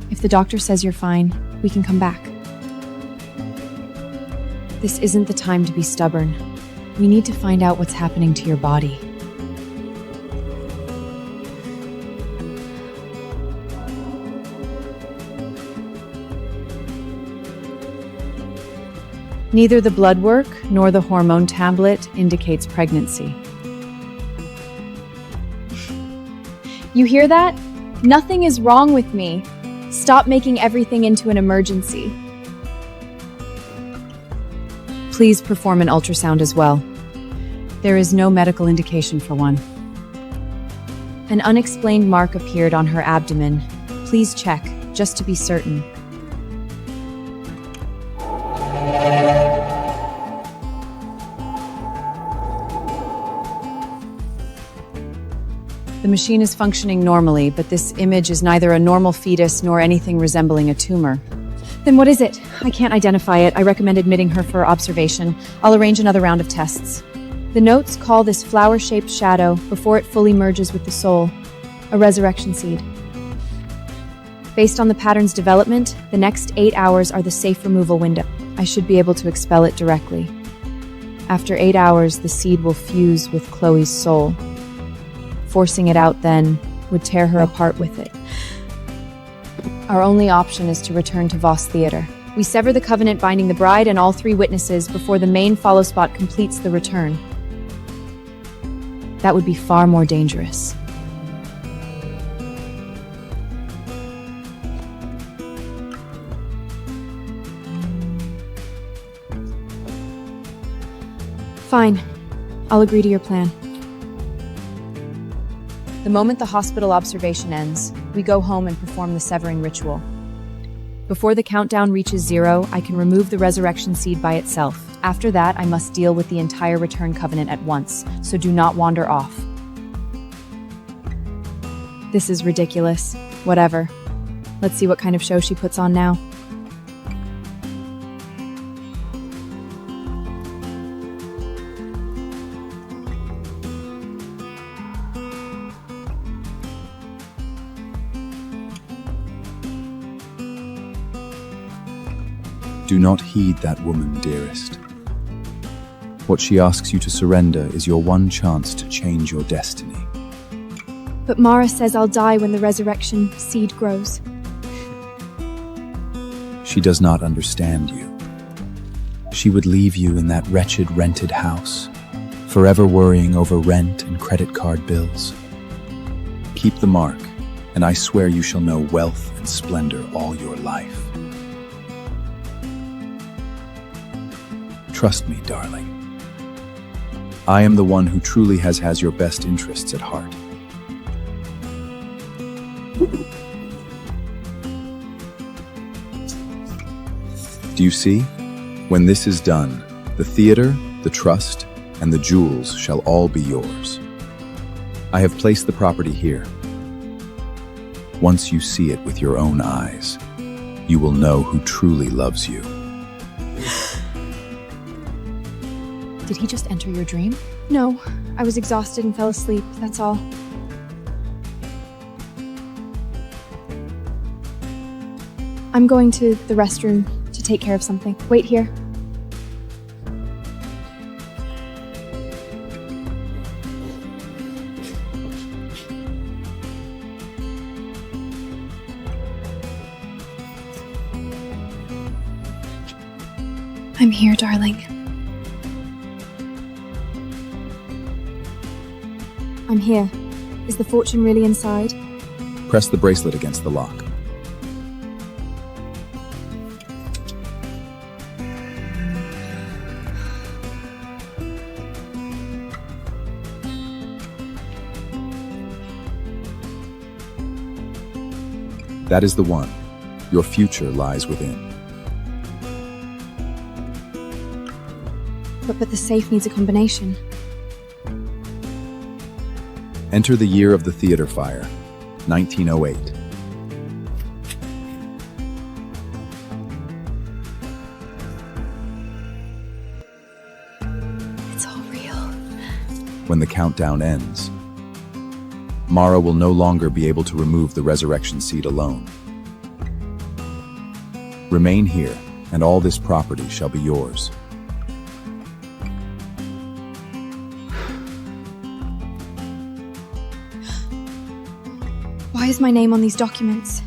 If the doctor says you're fine, we can come back. This isn't the time to be stubborn. We need to find out what's happening to your body. Neither the blood work nor the hormone tablet indicates pregnancy. You hear that? Nothing is wrong with me. Stop making everything into an emergency. Please perform an ultrasound as well. There is no medical indication for one. An unexplained mark appeared on her abdomen. Please check, just to be certain. The machine is functioning normally, but this image is neither a normal fetus nor anything resembling a tumor. Then what is it? I can't identify it. I recommend admitting her for observation. I'll arrange another round of tests. The notes call this flower-shaped shadow, before it fully merges with the soul, a resurrection seed. Based on the pattern's development, the next 8 hours are the safe removal window. I should be able to expel it directly. After 8 hours, the seed will fuse with Chloe's soul. Forcing it out then would tear her apart with it. Our only option is to return to Voss Theater. We sever the covenant binding the bride and all 3 witnesses before the main follow spot completes the return. That would be far more dangerous. Fine. I'll agree to your plan. The moment the hospital observation ends, we go home and perform the severing ritual. Before the countdown reaches 0, I can remove the resurrection seed by itself. After that, I must deal with the entire return covenant at once, so do not wander off. This is ridiculous. Whatever. Let's see what kind of show she puts on now. Do not heed that woman, dearest. What she asks you to surrender is your one chance to change your destiny. But Mara says I'll die when the resurrection seed grows. She does not understand you. She would leave you in that wretched rented house, forever worrying over rent and credit card bills. Keep the mark, and I swear you shall know wealth and splendor all your life. Trust me, darling. I am the one who truly has your best interests at heart. Do you see? When this is done, the theater, the trust, and the jewels shall all be yours. I have placed the property here. Once you see it with your own eyes, you will know who truly loves you. Did he just enter your dream? No, I was exhausted and fell asleep, that's all. I'm going to the restroom to take care of something. Wait here. I'm here, darling. I'm here. Is the fortune really inside? Press the bracelet against the lock. That is the one. Your future lies within. But the safe needs a combination. Enter the year of the theater fire, 1908. It's all real. When the countdown ends, Mara will no longer be able to remove the resurrection seed alone. Remain here, and all this property shall be yours. Why is my name on these documents?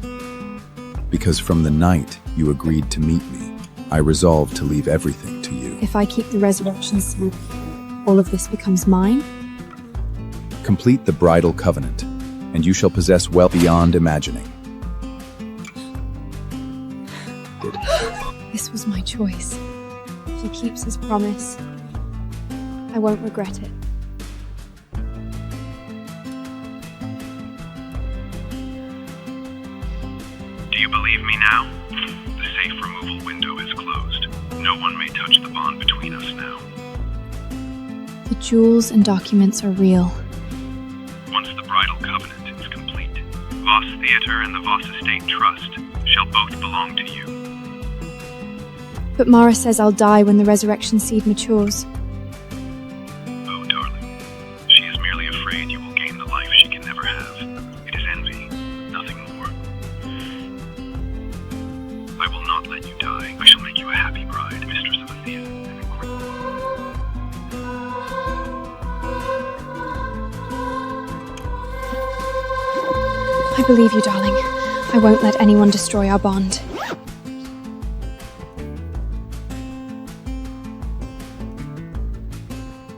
Because from the night you agreed to meet me, I resolved to leave everything to you. If I keep the resurrection seed, all of this becomes mine? Complete the bridal covenant, and you shall possess wealth beyond imagining. This was my choice. If he keeps his promise, I won't regret it. Do you believe me now? The safe removal window is closed. No one may touch the bond between us now. The jewels and documents are real. Once the bridal covenant is complete, Voss Theatre and the Voss Estate Trust shall both belong to you. But Mara says I'll die when the resurrection seed matures. Oh, darling. She is merely afraid you will gain the life she can never have. It is envy, nothing more. I will not let you die. I shall make you a happy bride, mistress of a theatre, and a queen. I believe you, darling. I won't let anyone destroy our bond.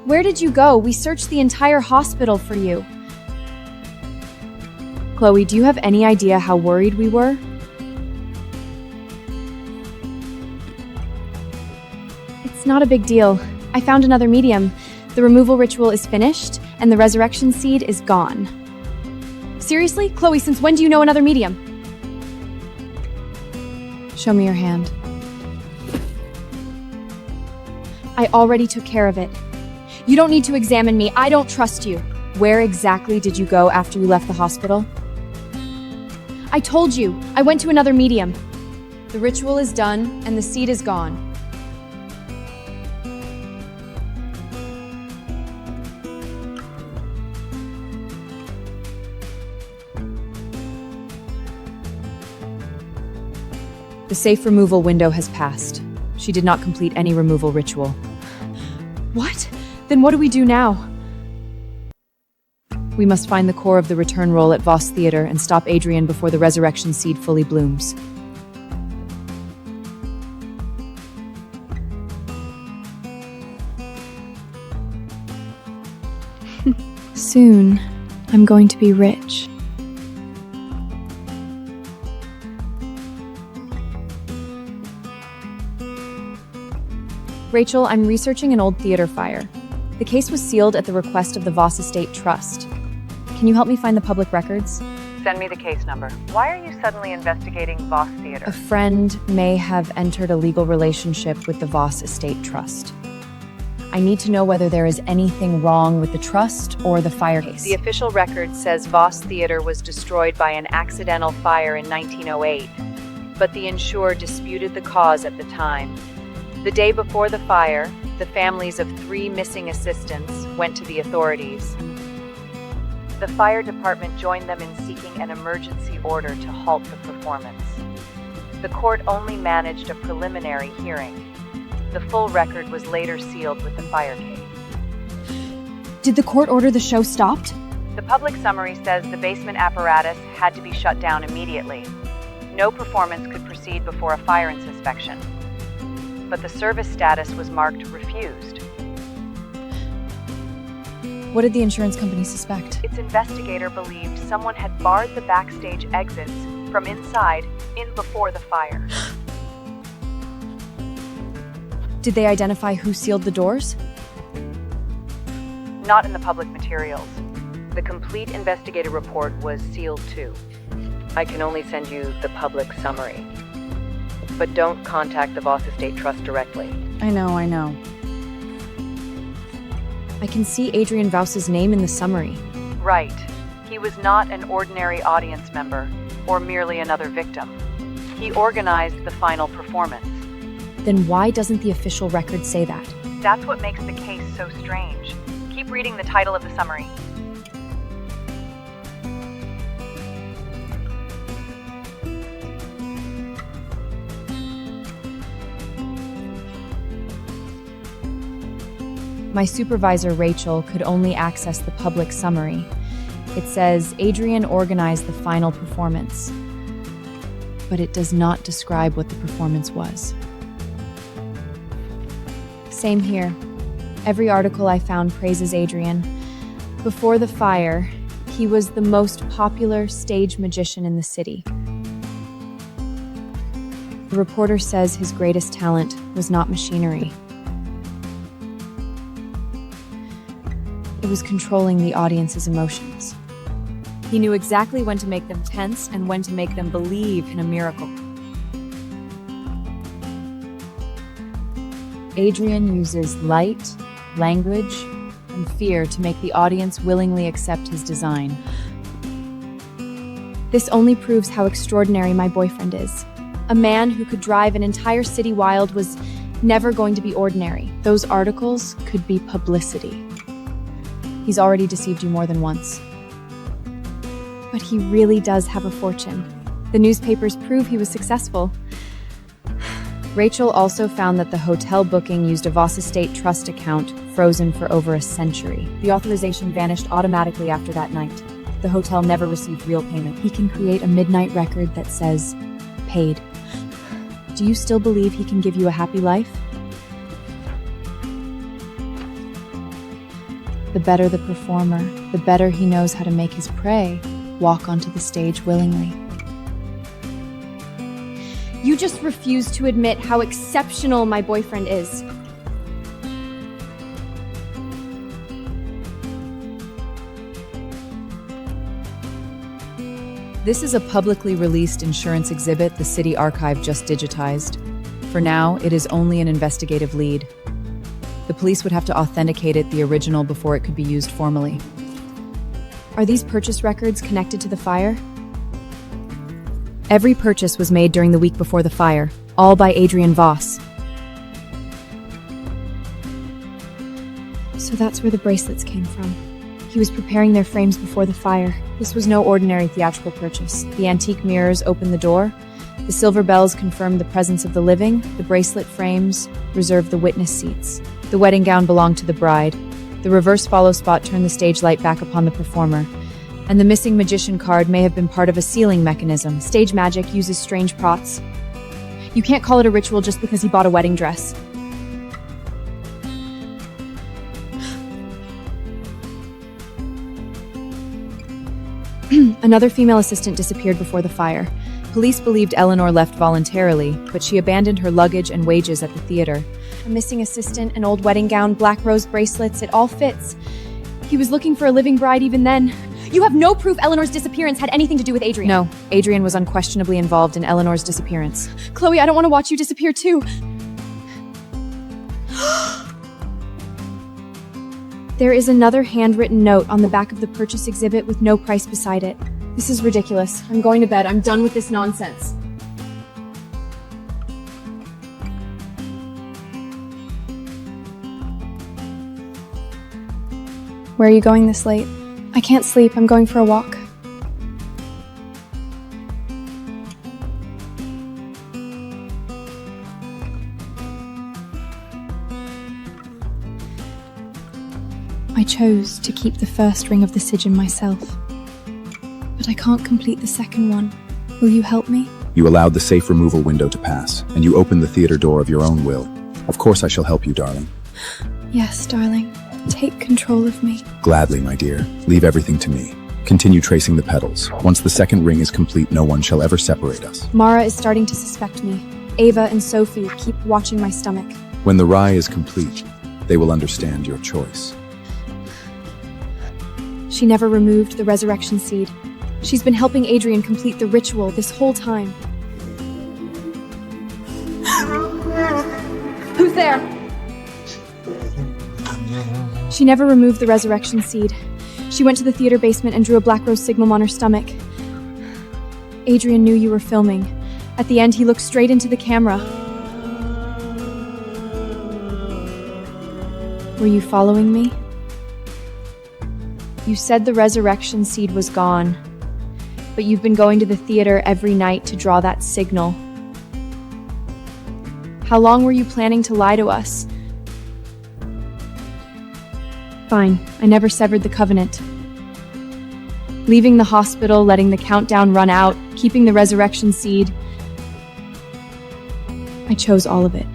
Where did you go? We searched the entire hospital for you. Chloe, do you have any idea how worried we were? It's not a big deal. I found another medium. The removal ritual is finished, and the resurrection seed is gone. Seriously? Chloe, since when do you know another medium? Show me your hand. I already took care of it. You don't need to examine me. I don't trust you. Where exactly did you go after you left the hospital? I told you. I went to another medium. The ritual is done, and the seed is gone. The safe removal window has passed. She did not complete any removal ritual. What? Then what do we do now? We must find the core of the return roll at Voss Theatre and stop Adrian before the resurrection seed fully blooms. Soon, I'm going to be rich. Rachel, I'm researching an old theater fire. The case was sealed at the request of the Voss Estate Trust. Can you help me find the public records? Send me the case number. Why are you suddenly investigating Voss Theater? A friend may have entered a legal relationship with the Voss Estate Trust. I need to know whether there is anything wrong with the trust or the fire case. The official record says Voss Theater was destroyed by an accidental fire in 1908, but the insurer disputed the cause at the time. The day before the fire, the families of 3 missing assistants went to the authorities. The fire department joined them in seeking an emergency order to halt the performance. The court only managed a preliminary hearing. The full record was later sealed with the fire case. Did the court order the show stopped? The public summary says the basement apparatus had to be shut down immediately. No performance could proceed before a fire inspection. But the service status was marked refused. What did the insurance company suspect? Its investigator believed someone had barred the backstage exits from inside in before the fire. Did they identify who sealed the doors? Not in the public materials. The complete investigative report was sealed too. I can only send you the public summary. But don't contact the Voss Estate Trust directly. I know. I can see Adrian Voss's name in the summary. Right. He was not an ordinary audience member or merely another victim. He organized the final performance. Then why doesn't the official record say that? That's what makes the case so strange. Keep reading the title of the summary. My supervisor, Rachel, could only access the public summary. It says Adrian organized the final performance, but it does not describe what the performance was. Same here. Every article I found praises Adrian. Before the fire, he was the most popular stage magician in the city. The reporter says his greatest talent was not machinery. It was controlling the audience's emotions. He knew exactly when to make them tense and when to make them believe in a miracle. Adrian uses light, language, and fear to make the audience willingly accept his design. This only proves how extraordinary my boyfriend is. A man who could drive an entire city wild was never going to be ordinary. Those articles could be publicity. He's already deceived you more than once. But he really does have a fortune. The newspapers prove he was successful. Rachel also found that the hotel booking used a Voss Estate Trust account frozen for over a century. The authorization vanished automatically after that night. The hotel never received real payment. He can create a midnight record that says, paid. Do you still believe he can give you a happy life? The better the performer, the better he knows how to make his prey walk onto the stage willingly. You just refuse to admit how exceptional my boyfriend is. This is a publicly released insurance exhibit the city archive just digitized. For now, it is only an investigative lead. The police would have to authenticate it the original before it could be used formally. Are these purchase records connected to the fire? Every purchase was made during the week before the fire, all by Adrian Voss. So that's where the bracelets came from. He was preparing their frames before the fire. This was no ordinary theatrical purchase. The antique mirrors opened the door. The silver bells confirmed the presence of the living. The bracelet frames reserved the witness seats. The wedding gown belonged to the bride. The reverse follow spot turned the stage light back upon the performer. And the missing magician card may have been part of a sealing mechanism. Stage magic uses strange props. You can't call it a ritual just because he bought a wedding dress. Another female assistant disappeared before the fire. Police believed Eleanor left voluntarily, but she abandoned her luggage and wages at the theater. a missing assistant, an old wedding gown, black rose bracelets, it all fits. He was looking for a living bride even then. You have no proof Eleanor's disappearance had anything to do with Adrian. No, Adrian was unquestionably involved in Eleanor's disappearance. Chloe, I don't want to watch you disappear too. There is another handwritten note on the back of the purchase exhibit with no price beside it. This is ridiculous. I'm going to bed. I'm done with this nonsense. Where are you going this late? I can't sleep. I'm going for a walk. I chose to keep the first ring of the sigil myself. But I can't complete the second one. Will you help me? You allowed the safe removal window to pass, and you opened the theater door of your own will. Of course I shall help you, darling. Yes, darling. Take control of me. Gladly, my dear. Leave everything to me. Continue tracing the petals. Once the second ring is complete, no one shall ever separate us. Mara is starting to suspect me. Ava and Sophie keep watching my stomach. When the rye is complete, they will understand your choice. She never removed the resurrection seed. She's been helping Adrian complete the ritual this whole time. Who's there? She never removed the resurrection seed. She went to the theater basement and drew a black rose signal on her stomach. Adrian knew you were filming. At the end, he looked straight into the camera. Were you following me? You said the resurrection seed was gone, but you've been going to the theater every night to draw that signal. How long were you planning to lie to us? Fine, I never severed the covenant. Leaving the hospital, letting the countdown run out, keeping the resurrection seed. I chose all of it.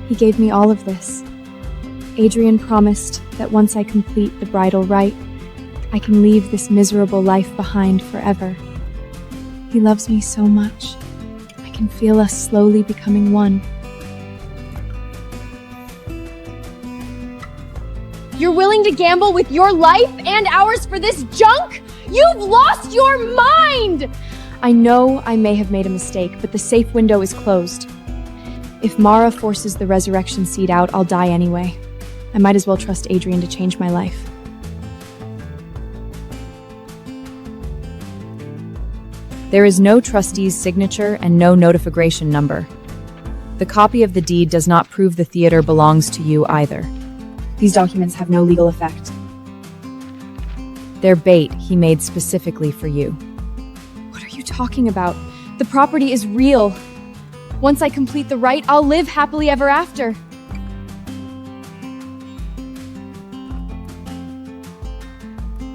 He gave me all of this. Adrian promised that once I complete the bridal rite, I can leave this miserable life behind forever. He loves me so much. I can feel us slowly becoming one. You're willing to gamble with your life and ours for this junk? You've lost your mind! I know I may have made a mistake, but the safe window is closed. If Mara forces the resurrection seed out, I'll die anyway. I might as well trust Adrian to change my life. There is no trustee's signature and no notification number. The copy of the deed does not prove the theater belongs to you either. These documents have no legal effect. They're bait he made specifically for you. What are you talking about? The property is real. Once I complete the rite, I'll live happily ever after.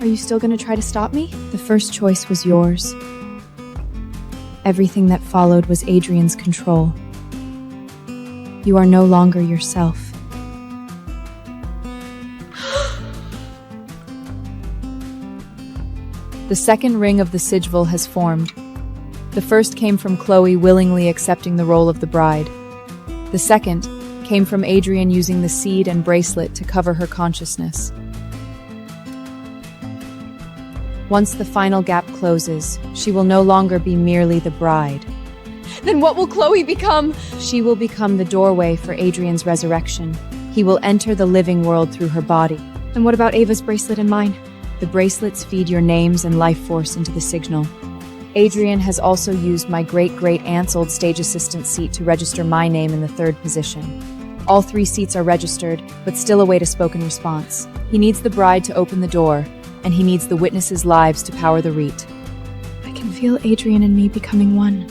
Are you still going to try to stop me? The first choice was yours. Everything that followed was Adrian's control. You are no longer yourself. The second ring of the sigil has formed. The first came from Chloe willingly accepting the role of the bride. The second came from Adrian using the seed and bracelet to cover her consciousness. Once the final gap closes, she will no longer be merely the bride. Then what will Chloe become? She will become the doorway for Adrian's resurrection. He will enter the living world through her body. And what about Ava's bracelet and mine? The bracelets feed your names and life force into the signal. Adrian has also used my great-great-aunt's old stage assistant seat to register my name in the third position. All 3 seats are registered, but still await a spoken response. He needs the bride to open the door, and he needs the witnesses' lives to power the rite. I can feel Adrian and me becoming one.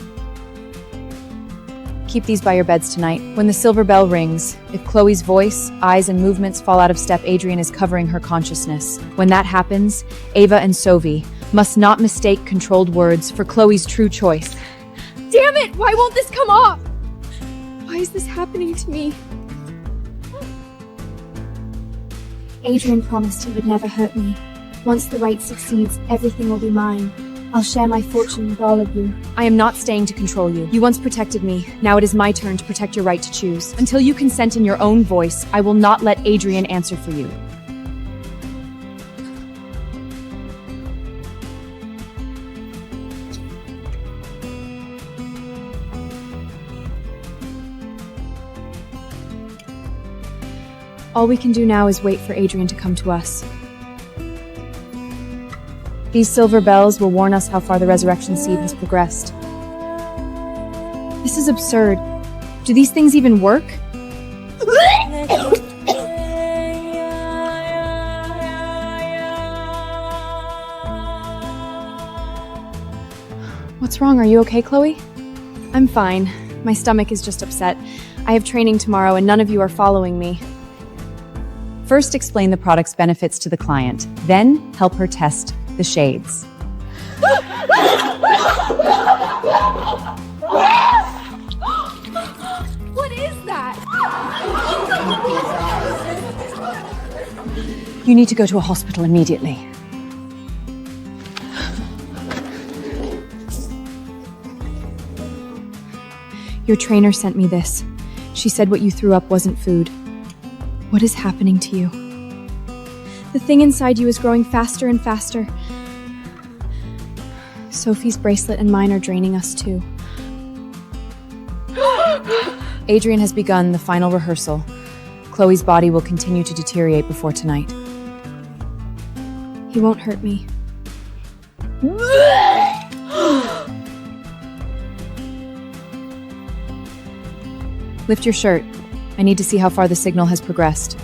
Keep these by your beds tonight. When the silver bell rings, if Chloe's voice, eyes, and movements fall out of step, Adrian is covering her consciousness. When that happens, Ava and Sophie must not mistake controlled words for Chloe's true choice. Damn it! Why won't this come off? Why is this happening to me? Adrian promised he would never hurt me. Once the rite succeeds, everything will be mine. I'll share my fortune with all of you. I am not staying to control you. You once protected me. Now it is my turn to protect your right to choose. Until you consent in your own voice, I will not let Adrian answer for you. All we can do now is wait for Adrian to come to us. These silver bells will warn us how far the resurrection seed has progressed. This is absurd. Do these things even work? What's wrong? Are you okay, Chloe? I'm fine. My stomach is just upset. I have training tomorrow and none of you are following me. First, explain the product's benefits to the client, then help her test the shades. What is that? You need to go to a hospital immediately. Your trainer sent me this. She said what you threw up wasn't food. What is happening to you? The thing inside you is growing faster and faster. Sophie's bracelet and mine are draining us too. Adrian has begun the final rehearsal. Chloe's body will continue to deteriorate before tonight. He won't hurt me. Lift your shirt. I need to see how far the signal has progressed.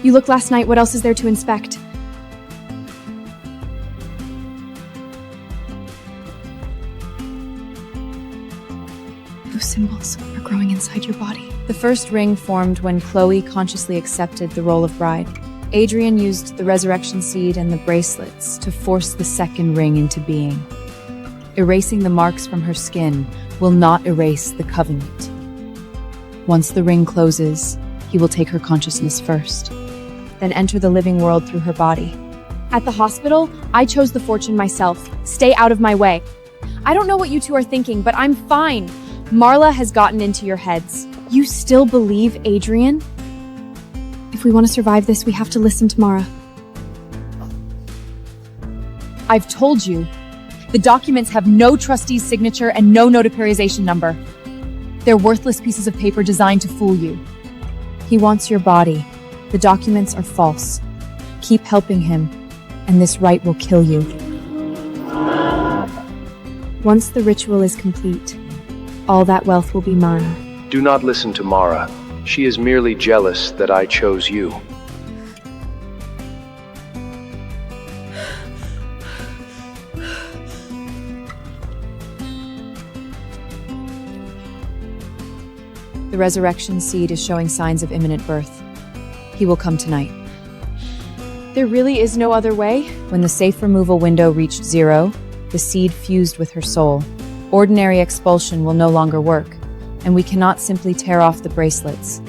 You looked last night. What else is there to inspect? Those symbols are growing inside your body. The first ring formed when Chloe consciously accepted the role of bride. Adrian used the resurrection seed and the bracelets to force the second ring into being. Erasing the marks from her skin will not erase the covenant. Once the ring closes, he will take her consciousness first, then enter the living world through her body. At the hospital, I chose the fortune myself. Stay out of my way. I don't know what you two are thinking, but I'm fine. Marla has gotten into your heads. You still believe Adrian? If we want to survive this, we have to listen to Mara. I've told you. The documents have no trustee's signature and no notarization number. They're worthless pieces of paper designed to fool you. He wants your body. The documents are false. Keep helping him, and this rite will kill you. Once the ritual is complete, all that wealth will be mine. Do not listen to Mara. She is merely jealous that I chose you. The resurrection seed is showing signs of imminent birth. He will come tonight. There really is no other way? When the safe removal window reached 0, the seed fused with her soul. Ordinary expulsion will no longer work, and we cannot simply tear off the bracelets.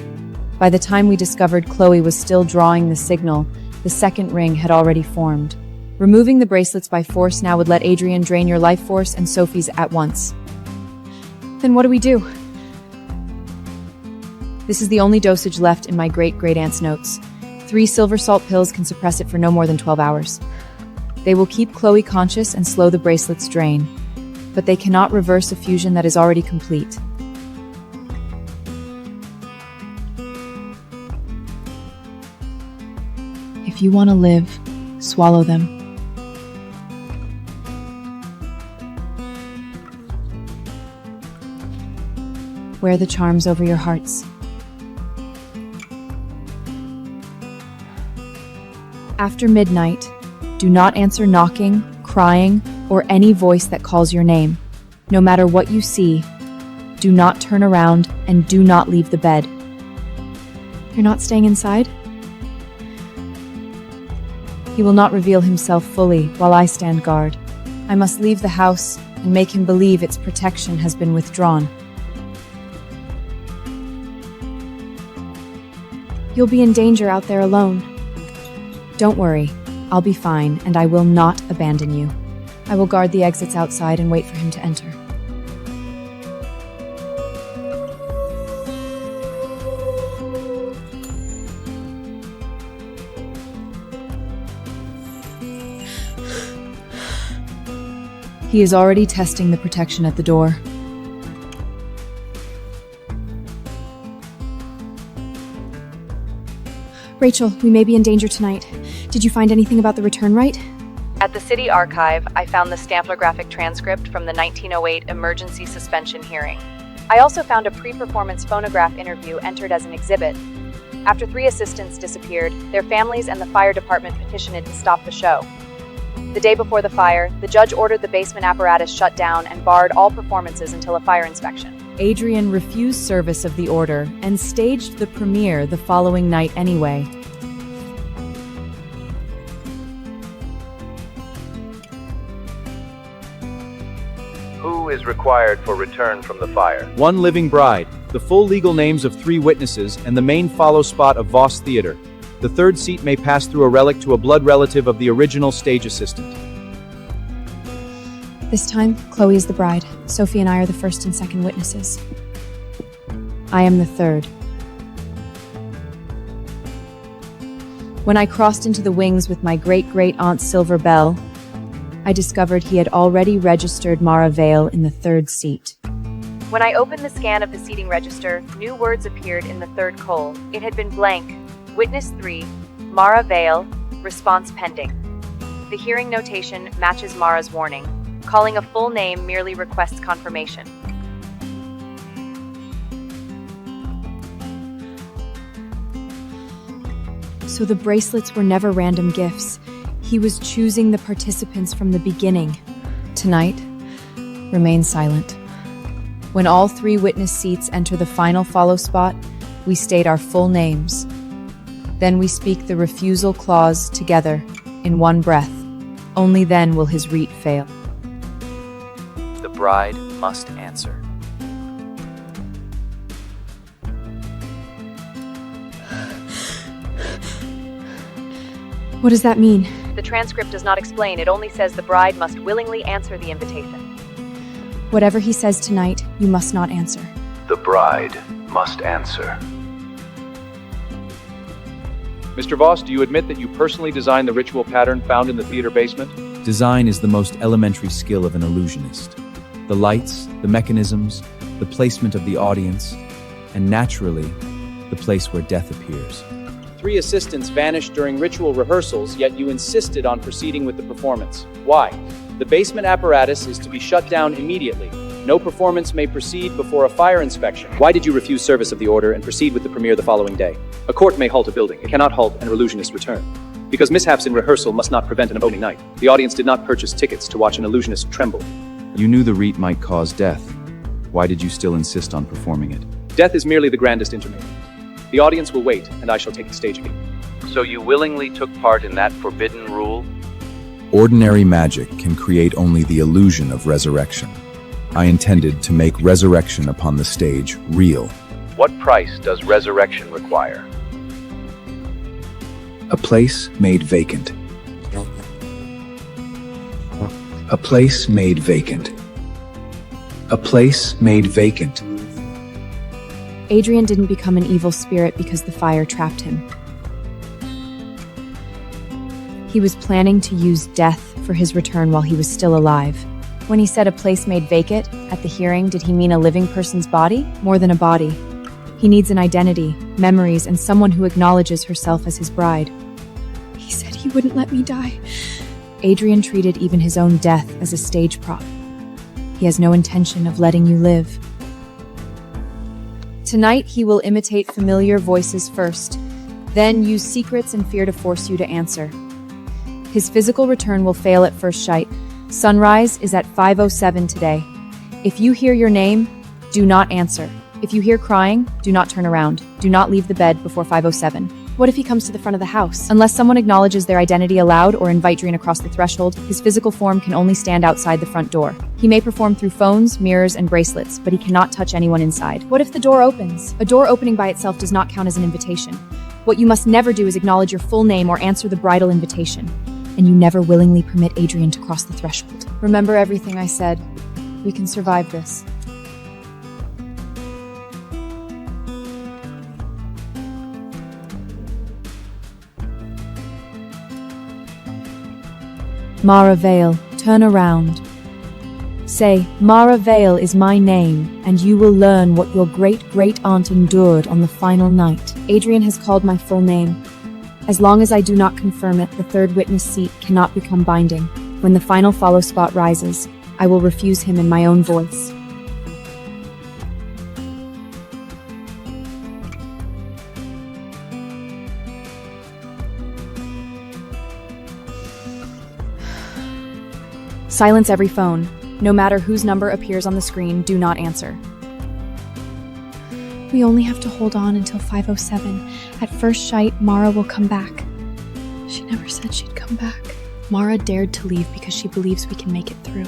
By the time we discovered Chloe was still drawing the signal, the second ring had already formed. Removing the bracelets by force now would let Adrian drain your life force and Sophie's at once. Then what do we do? This is the only dosage left in my great-great-aunt's notes. 3 silver salt pills can suppress it for no more than 12 hours. They will keep Chloe conscious and slow the bracelet's drain, but they cannot reverse a fusion that is already complete. If you want to live, swallow them. Wear the charms over your hearts. After midnight, do not answer knocking, crying, or any voice that calls your name. No matter what you see, do not turn around and do not leave the bed. You're not staying inside? He will not reveal himself fully while I stand guard. I must leave the house and make him believe its protection has been withdrawn. You'll be in danger out there alone. Don't worry, I'll be fine, and I will not abandon you. I will guard the exits outside and wait for him to enter. He is already testing the protection at the door. Rachel, we may be in danger tonight. Did you find anything about the return right? At the city archive, I found the stampographic transcript from the 1908 emergency suspension hearing. I also found a pre-performance phonograph interview entered as an exhibit. After 3 assistants disappeared, their families and the fire department petitioned to stop the show. The day before the fire, the judge ordered the basement apparatus shut down and barred all performances until a fire inspection. Adrian refused service of the order and staged the premiere the following night anyway. Who is required for return from the fire? 1 living bride, the full legal names of 3 witnesses, and the main follow spot of Voss Theater. The 3rd seat may pass through a relic to a blood relative of the original stage assistant. This time, Chloe is the bride. Sophie and I are the first and second witnesses. I am the 3rd. When I crossed into the wings with my great-great-aunt Silver Bell, I discovered he had already registered Mara Vale in the 3rd seat. When I opened the scan of the seating register, new words appeared in the 3rd col. It had been blank. Witness 3, Mara Vale, response pending. The hearing notation matches Mara's warning. Calling a full name merely requests confirmation. So the bracelets were never random gifts. He was choosing the participants from the beginning. Tonight, remain silent. When all 3 witness seats enter the final follow spot, we state our full names. Then we speak the refusal clause together, in one breath. Only then will his rite fail. The bride must answer. What does that mean? The transcript does not explain, it only says the bride must willingly answer the invitation. Whatever he says tonight, you must not answer. The bride must answer. Mr. Voss, do you admit that you personally designed the ritual pattern found in the theater basement? Design is the most elementary skill of an illusionist. The lights, the mechanisms, the placement of the audience, and naturally, the place where death appears. 3 assistants vanished during ritual rehearsals, yet you insisted on proceeding with the performance. Why? The basement apparatus is to be shut down immediately. No performance may proceed before a fire inspection. Why did you refuse service of the order and proceed with the premiere the following day? A court may halt a building. It cannot halt an illusionist return. Because mishaps in rehearsal must not prevent an opening night. The audience did not purchase tickets to watch an illusionist tremble. You knew the rite might cause death. Why did you still insist on performing it? Death is merely the grandest intermediate. The audience will wait, and I shall take the stage again. So you willingly took part in that forbidden rule? Ordinary magic can create only the illusion of resurrection. I intended to make resurrection upon the stage real. What price does resurrection require? A place made vacant. A place made vacant. A place made vacant. Adrian didn't become an evil spirit because the fire trapped him. He was planning to use death for his return while he was still alive. When he said a place made vacant at the hearing, did he mean a living person's body? More than a body. He needs an identity, memories, and someone who acknowledges herself as his bride. He said he wouldn't let me die. Adrian treated even his own death as a stage prop. He has no intention of letting you live. Tonight, he will imitate familiar voices first, then use secrets and fear to force you to answer. His physical return will fail at first sight. Sunrise is at 5:07 today. If you hear your name, do not answer. If you hear crying, do not turn around. Do not leave the bed before 5:07. What if he comes to the front of the house? Unless someone acknowledges their identity aloud or invite Adrian across the threshold, his physical form can only stand outside the front door. He may perform through phones, mirrors, and bracelets, but he cannot touch anyone inside. What if the door opens? A door opening by itself does not count as an invitation. What you must never do is acknowledge your full name or answer the bridal invitation. and you never willingly permit Adrian to cross the threshold. Remember everything I said. We can survive this. Mara Vale, turn around. Say, Mara Vale is my name, and you will learn what your great-great-aunt endured on the final night. Adrian has called my full name. As long as I do not confirm it, the third witness seat cannot become binding. When the final follow spot rises, I will refuse him in my own voice. Silence every phone. No matter whose number appears on the screen, do not answer. We only have to hold on until 5:07. At first sight, Mara will come back. She never said she'd come back. Mara dared to leave because she believes we can make it through.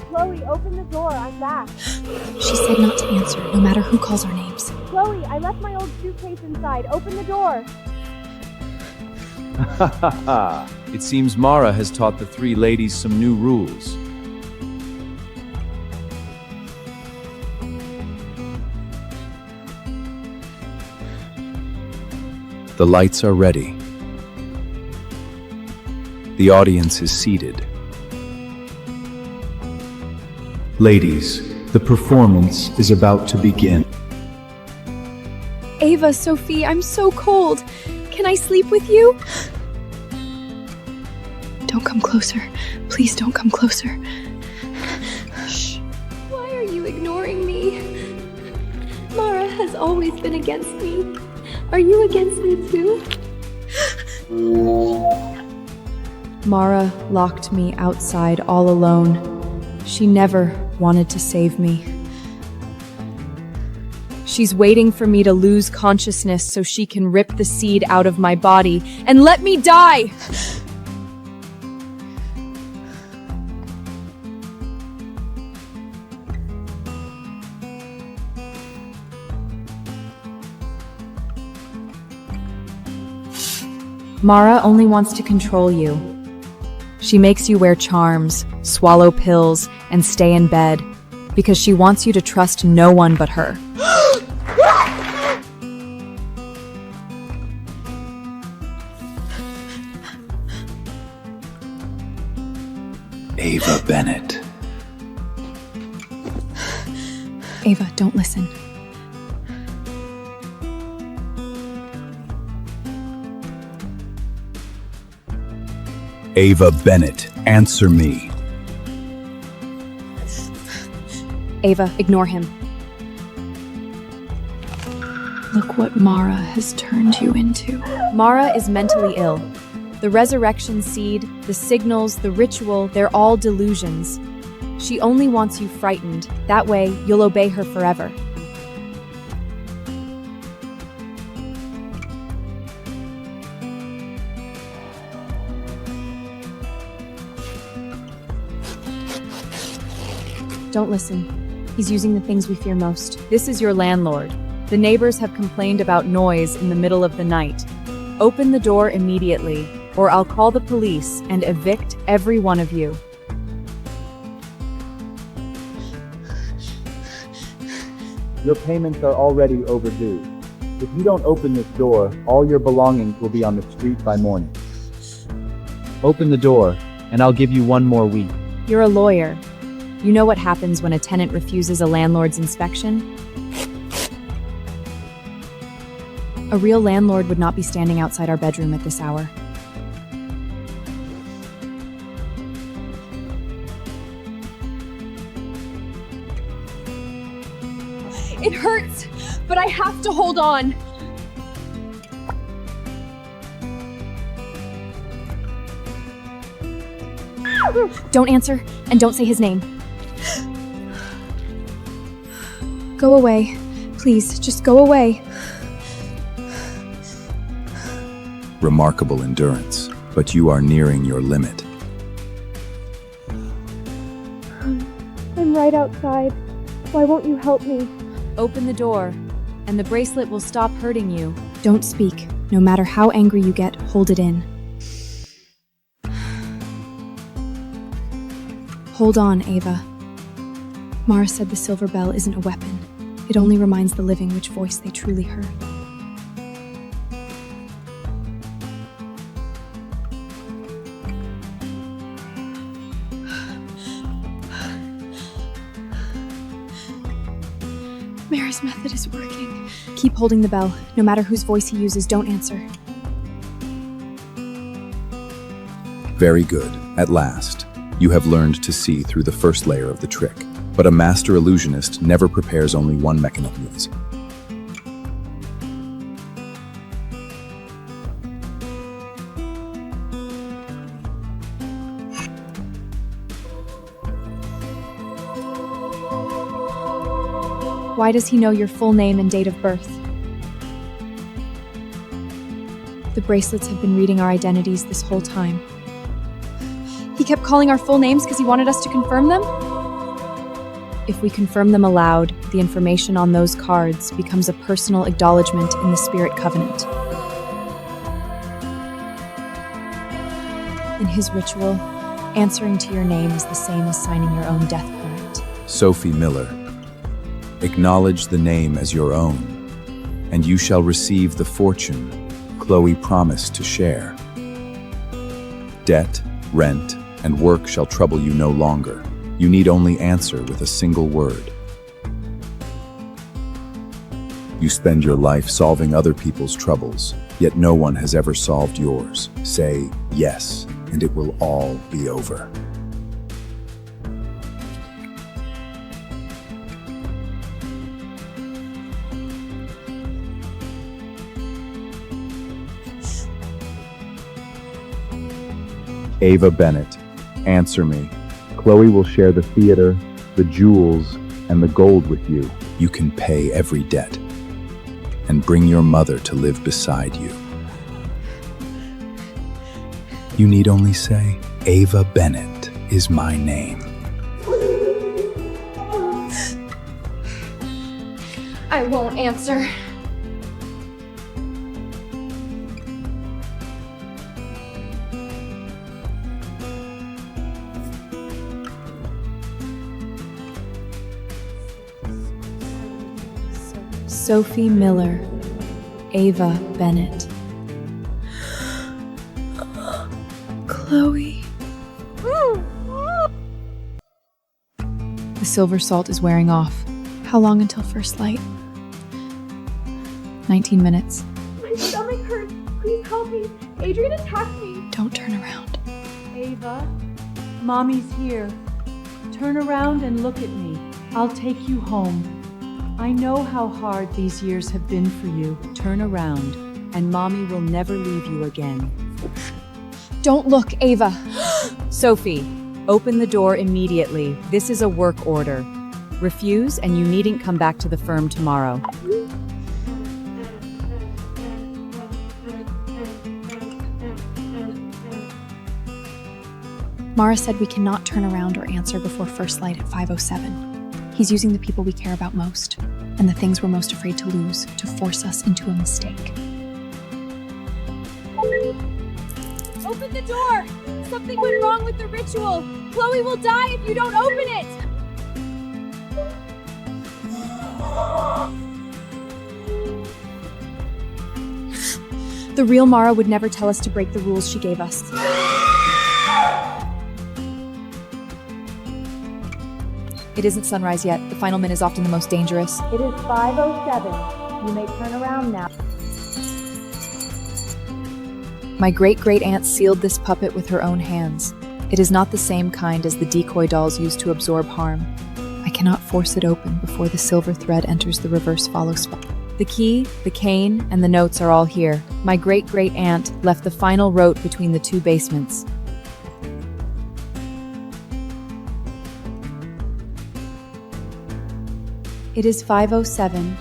Chloe, open the door. I'm back. She said not to answer, no matter who calls our names. Chloe, I left my old suitcase inside. Open the door. It seems Mara has taught the three ladies some new rules. The lights are ready. The audience is seated. Ladies, the performance is about to begin. Ava, Sophie, I'm so cold. Can I sleep with you? Don't come closer. Please don't come closer. Shh. Why are you ignoring me? Mara has always been against me. Are you against me too? Mara locked me outside all alone. She never wanted to save me. She's waiting for me to lose consciousness so she can rip the seed out of my body and let me die! Mara only wants to control you. She makes you wear charms, swallow pills, and stay in bed because she wants you to trust no one but her. Ava Bennett. Ava, don't listen. Ava Bennett, answer me. Ava, ignore him. Look what Mara has turned you into. Mara is mentally ill. The resurrection seed, the signals, the ritual, they're all delusions. She only wants you frightened. That way, you'll obey her forever. Don't listen. He's using the things we fear most. This is your landlord. The neighbors have complained about noise in the middle of the night. Open the door immediately, or I'll call the police and evict every one of you. Your payments are already overdue. If you don't open this door, all your belongings will be on the street by morning. Open the door, and I'll give you 1 more week. You're a lawyer. You know what happens when a tenant refuses a landlord's inspection? A real landlord would not be standing outside our bedroom at this hour. It hurts, but I have to hold on. Don't answer, and don't say his name. Go away. Please, just go away. Remarkable endurance, but you are nearing your limit. I'm right outside. Why won't you help me? Open the door, and the bracelet will stop hurting you. Don't speak. No matter how angry you get, hold it in. Hold on, Ava. Mara said the silver bell isn't a weapon. It only reminds the living which voice they truly heard. Mara's method is working. Keep holding the bell. No matter whose voice he uses, don't answer. Very good. At last, you have learned to see through the first layer of the trick. But a master illusionist never prepares only one mechanism. Why does he know your full name and date of birth? The bracelets have been reading our identities this whole time. He kept calling our full names because he wanted us to confirm them? If we confirm them aloud, the information on those cards becomes a personal acknowledgement in the spirit covenant. In his ritual, answering to your name is the same as signing your own death warrant. Sophie Miller, acknowledge the name as your own, and you shall receive the fortune Chloe promised to share. Debt, rent, and work shall trouble you no longer. You need only answer with a single word. You spend your life solving other people's troubles, yet no one has ever solved yours. Say yes, and it will all be over. Ava Bennett, answer me. Chloe will share the theater, the jewels, and the gold with you. You can pay every debt and bring your mother to live beside you. You need only say, Ava Bennett is my name. I won't answer. Sophie Miller, Ava Bennett. Chloe. The silver salt is wearing off. How long until first light? 19 minutes. My stomach hurts. Please help me. Adrian attacked me. Don't turn around. Ava, Mommy's here. Turn around and look at me. I'll take you home. I know how hard these years have been for you. Turn around, and Mommy will never leave you again. Don't look, Ava. Sophie, open the door immediately. This is a work order. Refuse, and you needn't come back to the firm tomorrow. Mara said we cannot turn around or answer before first light at 5:07. He's using the people we care about most, and the things we're most afraid to lose, to force us into a mistake. Open the door! Something went wrong with the ritual! Chloe will die if you don't open it! The real Mara would never tell us to break the rules she gave us. It isn't sunrise yet. The final min is often the most dangerous. It is 5:07. You may turn around now. My great-great-aunt sealed this puppet with her own hands. It is not the same kind as the decoy dolls used to absorb harm. I cannot force it open before the silver thread enters the reverse follow spot. The key, the cane, and the notes are all here. My great-great-aunt left the final rote between the two basements. It is 5:07.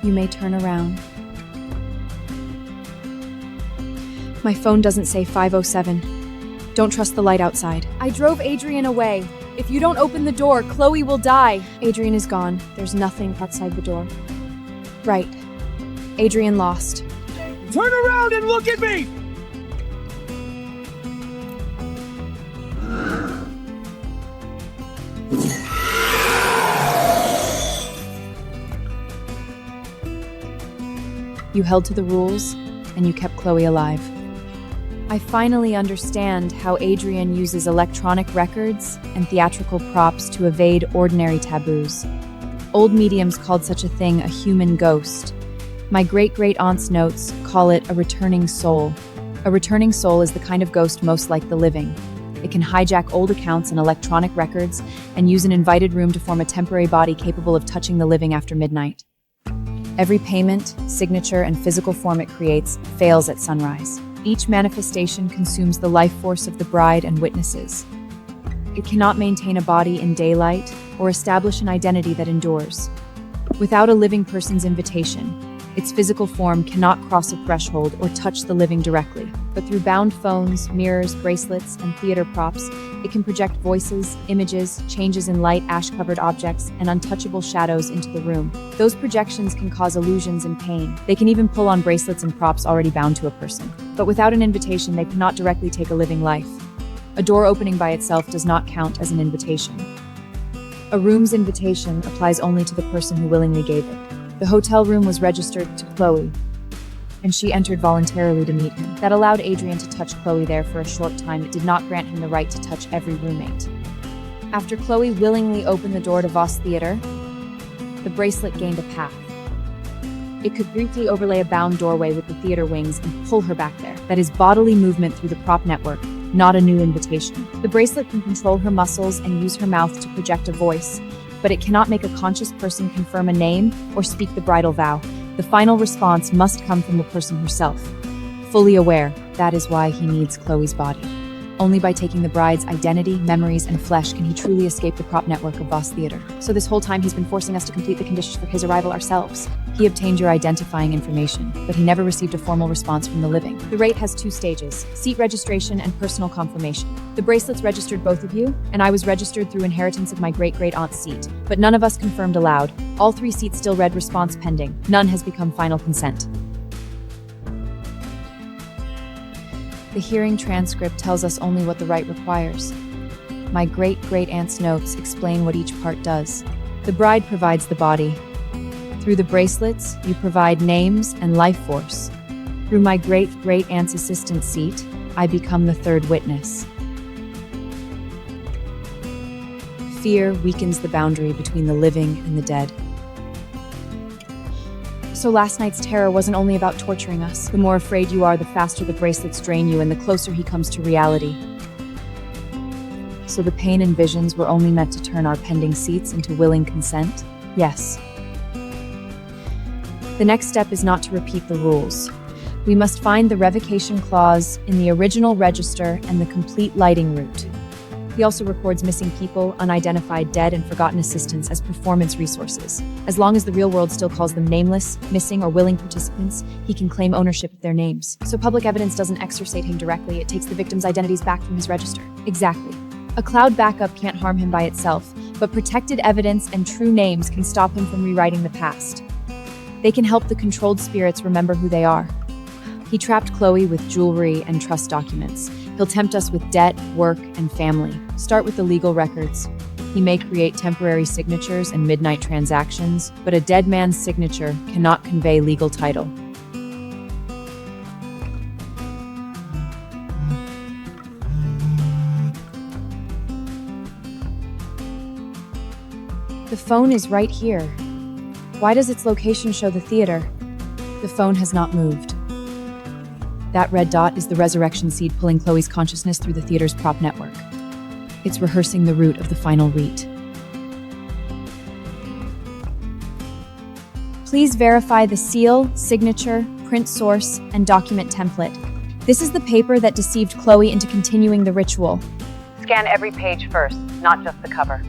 You may turn around. My phone doesn't say 5:07. Don't trust the light outside. I drove Adrian away. If you don't open the door, Chloe will die. Adrian is gone. There's nothing outside the door. Right. Adrian lost. Turn around and look at me! You held to the rules, and you kept Chloe alive. I finally understand how Adrian uses electronic records and theatrical props to evade ordinary taboos. Old mediums called such a thing a human ghost. My great-great-aunt's notes call it a returning soul. A returning soul is the kind of ghost most like the living. It can hijack old accounts and electronic records and use an invited room to form a temporary body capable of touching the living after midnight. Every payment, signature, and physical form it creates fails at sunrise. Each manifestation consumes the life force of the bride and witnesses. It cannot maintain a body in daylight or establish an identity that endures. Without a living person's invitation, its physical form cannot cross a threshold or touch the living directly. But through bound phones, mirrors, bracelets, and theater props, it can project voices, images, changes in light, ash-covered objects, and untouchable shadows into the room. Those projections can cause illusions and pain. They can even pull on bracelets and props already bound to a person. But without an invitation, they cannot directly take a living life. A door opening by itself does not count as an invitation. A room's invitation applies only to the person who willingly gave it. The hotel room was registered to Chloe, and she entered voluntarily to meet him. That allowed Adrian to touch Chloe there for a short time. It did not grant him the right to touch every roommate. After Chloe willingly opened the door to Voss Theater, the bracelet gained a path. It could briefly overlay a bound doorway with the theater wings and pull her back there. That is bodily movement through the prop network, not a new invitation. The bracelet can control her muscles and use her mouth to project a voice, but it cannot make a conscious person confirm a name or speak the bridal vow. The final response must come from the person herself. Fully aware, that is why he needs Chloe's body. Only by taking the bride's identity, memories, and flesh can he truly escape the prop network of Voss Theater. So this whole time he's been forcing us to complete the conditions for his arrival ourselves. He obtained your identifying information, but he never received a formal response from the living. The rate has 2 stages, seat registration and personal confirmation. The bracelets registered both of you, and I was registered through inheritance of my great-great-aunt's seat, but none of us confirmed aloud. All 3 seats still read response pending. None has become final consent. The hearing transcript tells us only what the rite requires. My great-great-aunt's notes explain what each part does. The bride provides the body. Through the bracelets, you provide names and life force. Through my great-great-aunt's assistant seat, I become the third witness. Fear weakens the boundary between the living and the dead. So last night's terror wasn't only about torturing us. The more afraid you are, the faster the bracelets drain you and the closer he comes to reality. So the pain and visions were only meant to turn our pending seats into willing consent? Yes. The next step is not to repeat the rules. We must find the revocation clause in the original register and the complete lighting route. He also records missing people, unidentified dead, and forgotten assistants as performance resources. As long as the real world still calls them nameless, missing, or willing participants, he can claim ownership of their names. So public evidence doesn't exorcate him directly, it takes the victims' identities back from his register. Exactly. A cloud backup can't harm him by itself, but protected evidence and true names can stop him from rewriting the past. They can help the controlled spirits remember who they are. He trapped Chloe with jewelry and trust documents. He'll tempt us with debt, work, and family. Start with the legal records. He may create temporary signatures and midnight transactions, but a dead man's signature cannot convey legal title. The phone is right here. Why does its location show the theater? The phone has not moved. That red dot is the resurrection seed pulling Chloe's consciousness through the theater's prop network. It's rehearsing the route of the final rite. Please verify the seal, signature, print source, and document template. This is the paper that deceived Chloe into continuing the ritual. Scan every page first, not just the cover.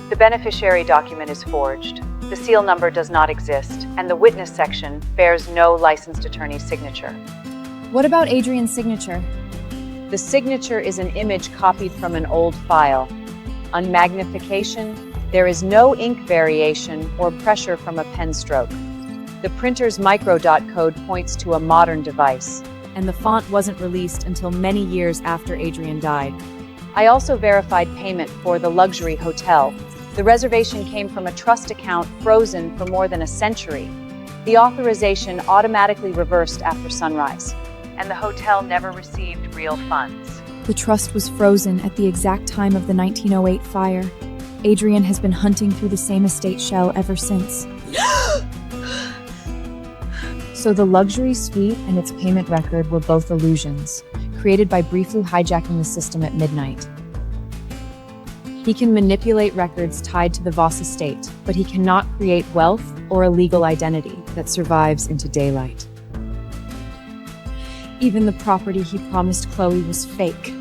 The beneficiary document is forged. The seal number does not exist, and the witness section bears no licensed attorney's signature. What about Adrian's signature? The signature is an image copied from an old file. On magnification, There is no ink variation or pressure from a pen stroke. The printer's microdot code points to a modern device. And the font wasn't released until many years after Adrian died. I also verified payment for the luxury hotel. The reservation came from a trust account frozen for more than a century. The authorization automatically reversed after sunrise, and the hotel never received real funds. The trust was frozen at the exact time of the 1908 fire. Adrian has been hunting through the same estate shell ever since. So the luxury suite and its payment record were both illusions, created by briefly hijacking the system at midnight. He can manipulate records tied to the Voss estate, but he cannot create wealth or a legal identity that survives into daylight. Even the property he promised Chloe was fake.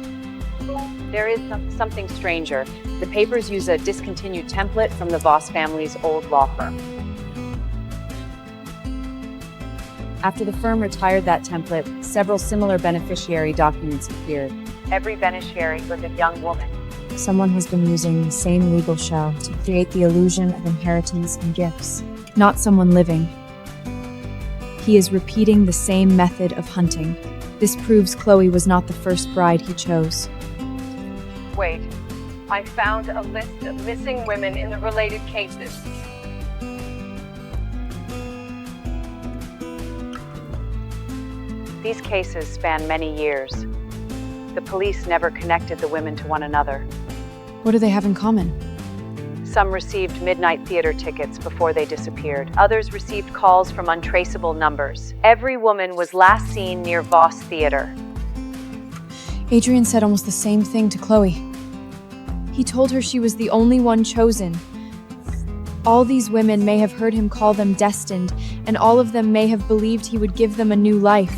There is something stranger. The papers use a discontinued template from the Voss family's old law firm. After the firm retired that template, several similar beneficiary documents appeared. Every beneficiary was a young woman. Someone has been using the same legal shell to create the illusion of inheritance and gifts. Not someone living. He is repeating the same method of hunting. This proves Chloe was not the first bride he chose. Wait, I found a list of missing women in the related cases. These cases span many years. The police never connected the women to one another. What do they have in common? Some received midnight theater tickets before they disappeared. Others received calls from untraceable numbers. Every woman was last seen near Voss Theater. Adrian said almost the same thing to Chloe. He told her she was the only one chosen. All these women may have heard him call them destined, and all of them may have believed he would give them a new life.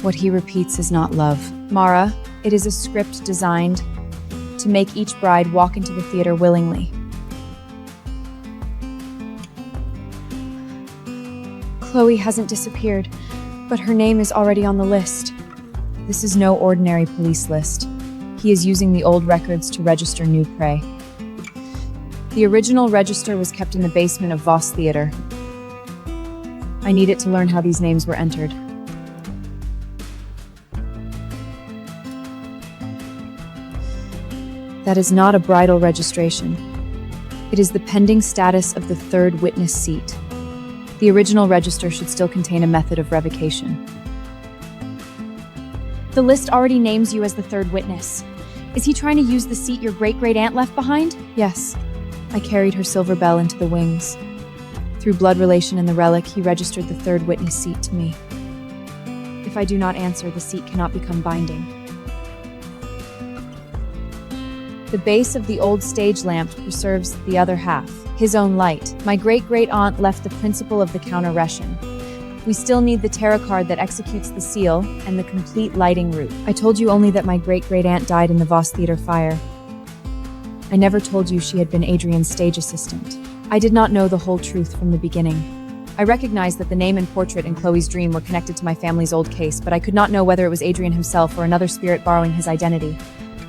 What he repeats is not love. Mara, it is a script designed to make each bride walk into the theater willingly. Chloe hasn't disappeared, but her name is already on the list. This is no ordinary police list. He is using the old records to register new prey. The original register was kept in the basement of Voss Theater. I need it to learn how these names were entered. That is not a bridal registration. It is the pending status of the third witness seat. The original register should still contain a method of revocation. The list already names you as the third witness. Is he trying to use the seat your great-great-aunt left behind? Yes. I carried her silver bell into the wings. Through blood relation and the relic, he registered the third witness seat to me. If I do not answer, the seat cannot become binding. The base of the old stage lamp preserves the other half, his own light. My great-great-aunt left the principle of the counter-ration. We still need the tarot card that executes the seal and the complete lighting route. I told you only that my great-great-aunt died in the Voss Theater fire. I never told you she had been Adrian's stage assistant. I did not know the whole truth from the beginning. I recognized that the name and portrait in Chloe's dream were connected to my family's old case, but I could not know whether it was Adrian himself or another spirit borrowing his identity.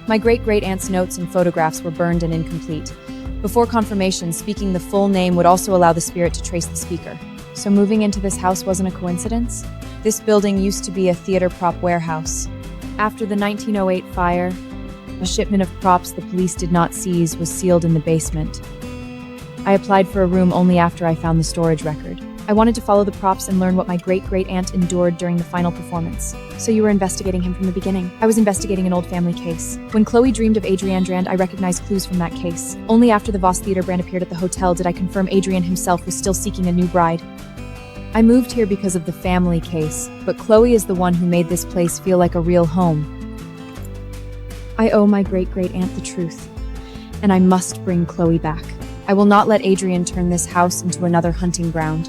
My great-great-aunt's notes and photographs were burned and incomplete. Before confirmation, speaking the full name would also allow the spirit to trace the speaker. So moving into this house wasn't a coincidence? This building used to be a theater prop warehouse. After the 1908 fire, a shipment of props the police did not seize was sealed in the basement. I applied for a room only after I found the storage record. I wanted to follow the props and learn what my great-great-aunt endured during the final performance. So you were investigating him from the beginning. I was investigating an old family case. When Chloe dreamed of Adrian Drand, I recognized clues from that case. Only after the Voss Theater brand appeared at the hotel did I confirm Adrian himself was still seeking a new bride. I moved here because of the family case, but Chloe is the one who made this place feel like a real home. I owe my great-great-aunt the truth, and I must bring Chloe back. I will not let Adrian turn this house into another hunting ground.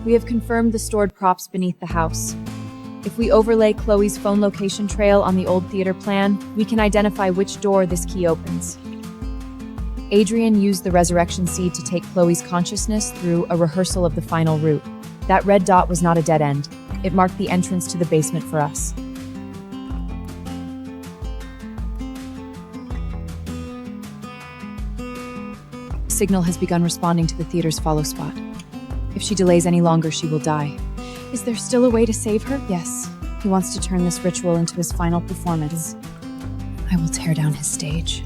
We have confirmed the stored props beneath the house. If we overlay Chloe's phone location trail on the old theater plan, we can identify which door this key opens. Adrian used the resurrection seed to take Chloe's consciousness through a rehearsal of the final route. That red dot was not a dead end. It marked the entrance to the basement for us. signal has begun responding to the theater's follow spot. If she delays any longer, she will die. Is there still a way to save her? Yes, he wants to turn this ritual into his final performance. I will tear down his stage.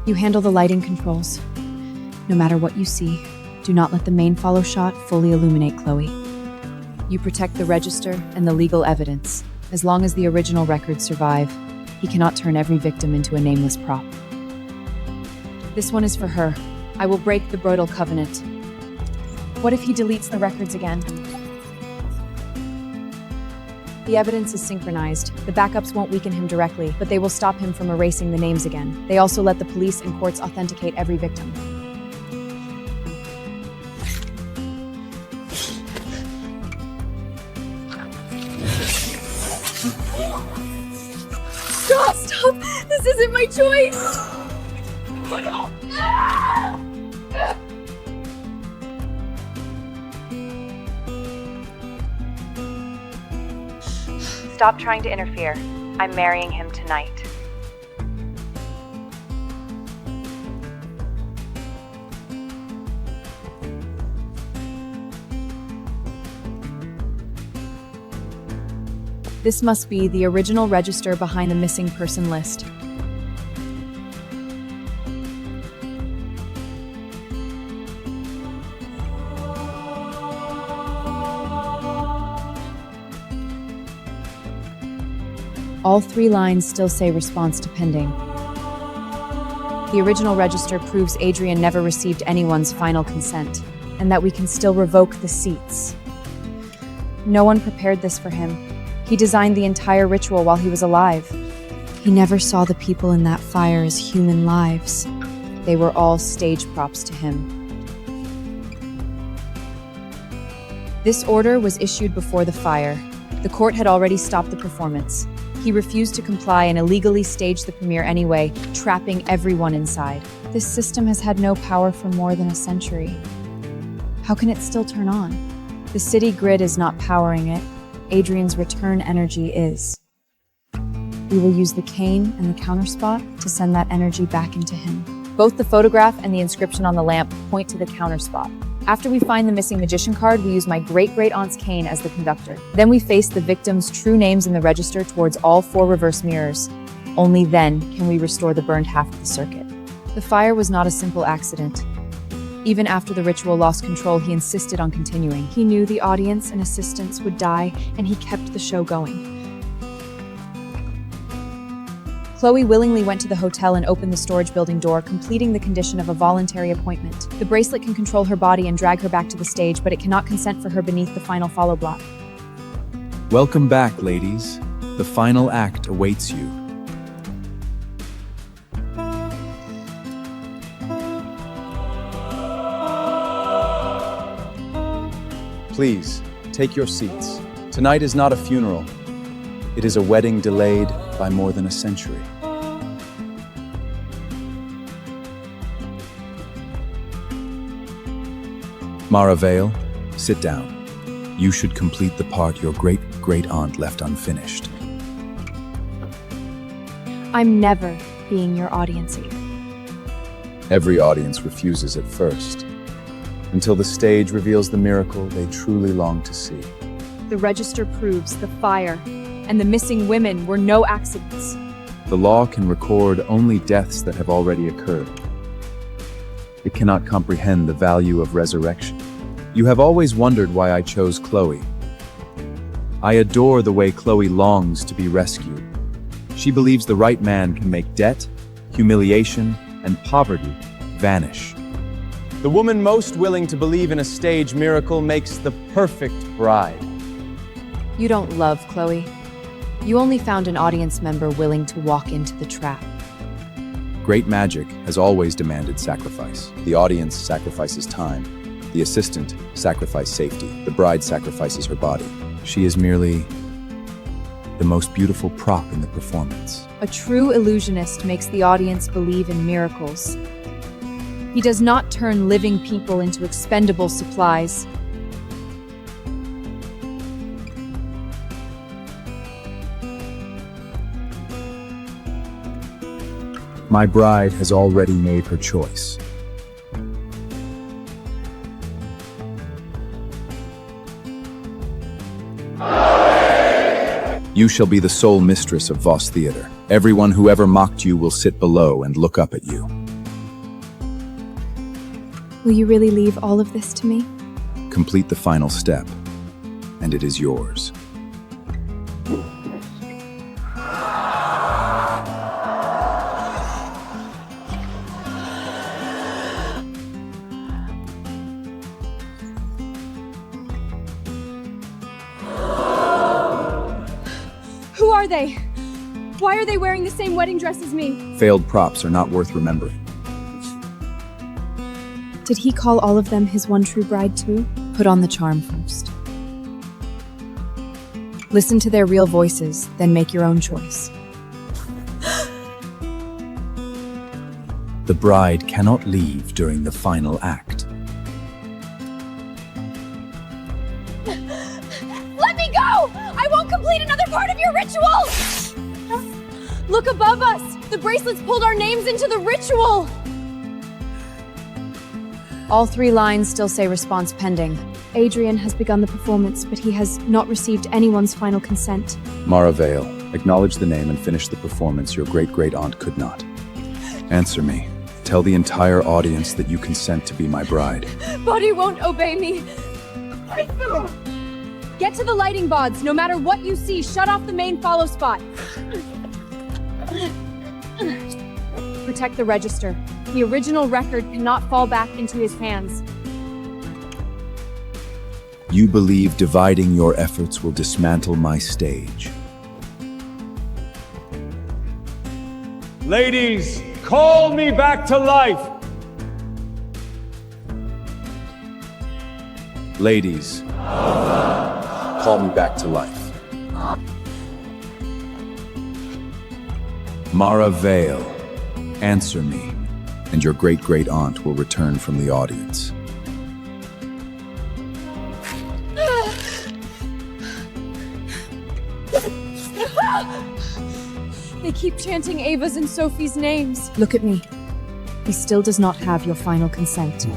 You handle the lighting controls. No matter what you see, do not let the main follow shot fully illuminate Chloe. You protect the register and the legal evidence. As long as the original records survive, he cannot turn every victim into a nameless prop. This one is for her. I will break the brutal covenant. What if he deletes the records again? The evidence is synchronized. The backups won't weaken him directly, but they will stop him from erasing the names again. They also let the police and courts authenticate every victim. Stop! This isn't my choice! Stop trying to interfere. I'm marrying him tonight. This must be the original register behind the missing person list. All 3 lines still say response to pending. The original register proves Adrian never received anyone's final consent, and that we can still revoke the seats. No one prepared this for him. He designed the entire ritual while he was alive. He never saw the people in that fire as human lives. They were all stage props to him. This order was issued before the fire. The court had already stopped the performance. He refused to comply and illegally staged the premiere anyway, trapping everyone inside. This system has had no power for more than a century. How can it still turn on? The city grid is not powering it. Adrian's return energy is. We will use the cane and the counterspot to send that energy back into him. Both the photograph and the inscription on the lamp point to the counterspot. After we find the missing magician card, we use my great-great-aunt's cane as the conductor. Then we face the victims' true names in the register towards all 4 reverse mirrors. Only then can we restore the burned half of the circuit. The fire was not a simple accident. Even after the ritual lost control, he insisted on continuing. He knew the audience and assistants would die, and he kept the show going. Chloe willingly went to the hotel and opened the storage building door, completing the condition of a voluntary appointment. The bracelet can control her body and drag her back to the stage, but it cannot consent for her beneath the final follow block. Welcome back, ladies. The final act awaits you. Please, take your seats. Tonight is not a funeral. It is a wedding delayed by more than a century. Mara Vale, sit down. You should complete the part your great-great-aunt left unfinished. I'm never being your audience aide. Every audience refuses at first, until the stage reveals the miracle they truly long to see. The register proves the fire and the missing women were no accidents. The law can record only deaths that have already occurred. It cannot comprehend the value of resurrection. You have always wondered why I chose Chloe. I adore the way Chloe longs to be rescued. She believes the right man can make debt, humiliation, and poverty vanish. The woman most willing to believe in a stage miracle makes the perfect bride. You don't love Chloe. You only found an audience member willing to walk into the trap. Great magic has always demanded sacrifice. The audience sacrifices time. The assistant sacrifices safety. The bride sacrifices her body. She is merely the most beautiful prop in the performance. A true illusionist makes the audience believe in miracles. He does not turn living people into expendable supplies. My bride has already made her choice. You shall be the sole mistress of Voss Theater. Everyone who ever mocked you will sit below and look up at you. Will you really leave all of this to me? Complete the final step, and it is yours. Who are they? Why are they wearing the same wedding dress as me? Failed props are not worth remembering. Did he call all of them his one true bride too? Put on the charm first. Listen to their real voices, then make your own choice. The bride cannot leave during the final act. Let me go! I won't complete another part of your ritual! Look above us! The bracelets pulled our names into the ritual! All 3 lines still say response pending. Adrian has begun the performance, but he has not received anyone's final consent. Mara Vale, acknowledge the name and finish the performance your great-great-aunt could not. Answer me. Tell the entire audience that you consent to be my bride. Buddy won't obey me. Get to the lighting bods. No matter what you see, shut off the main follow spot. Protect the register. The original record cannot fall back into his hands. You believe dividing your efforts will dismantle my stage. Ladies, call me back to life! Ladies, call me back to life. Mara Vale, answer me, and your great-great-aunt will return from the audience. They keep chanting Ava's and Sophie's names. Look at me. He still does not have your final consent.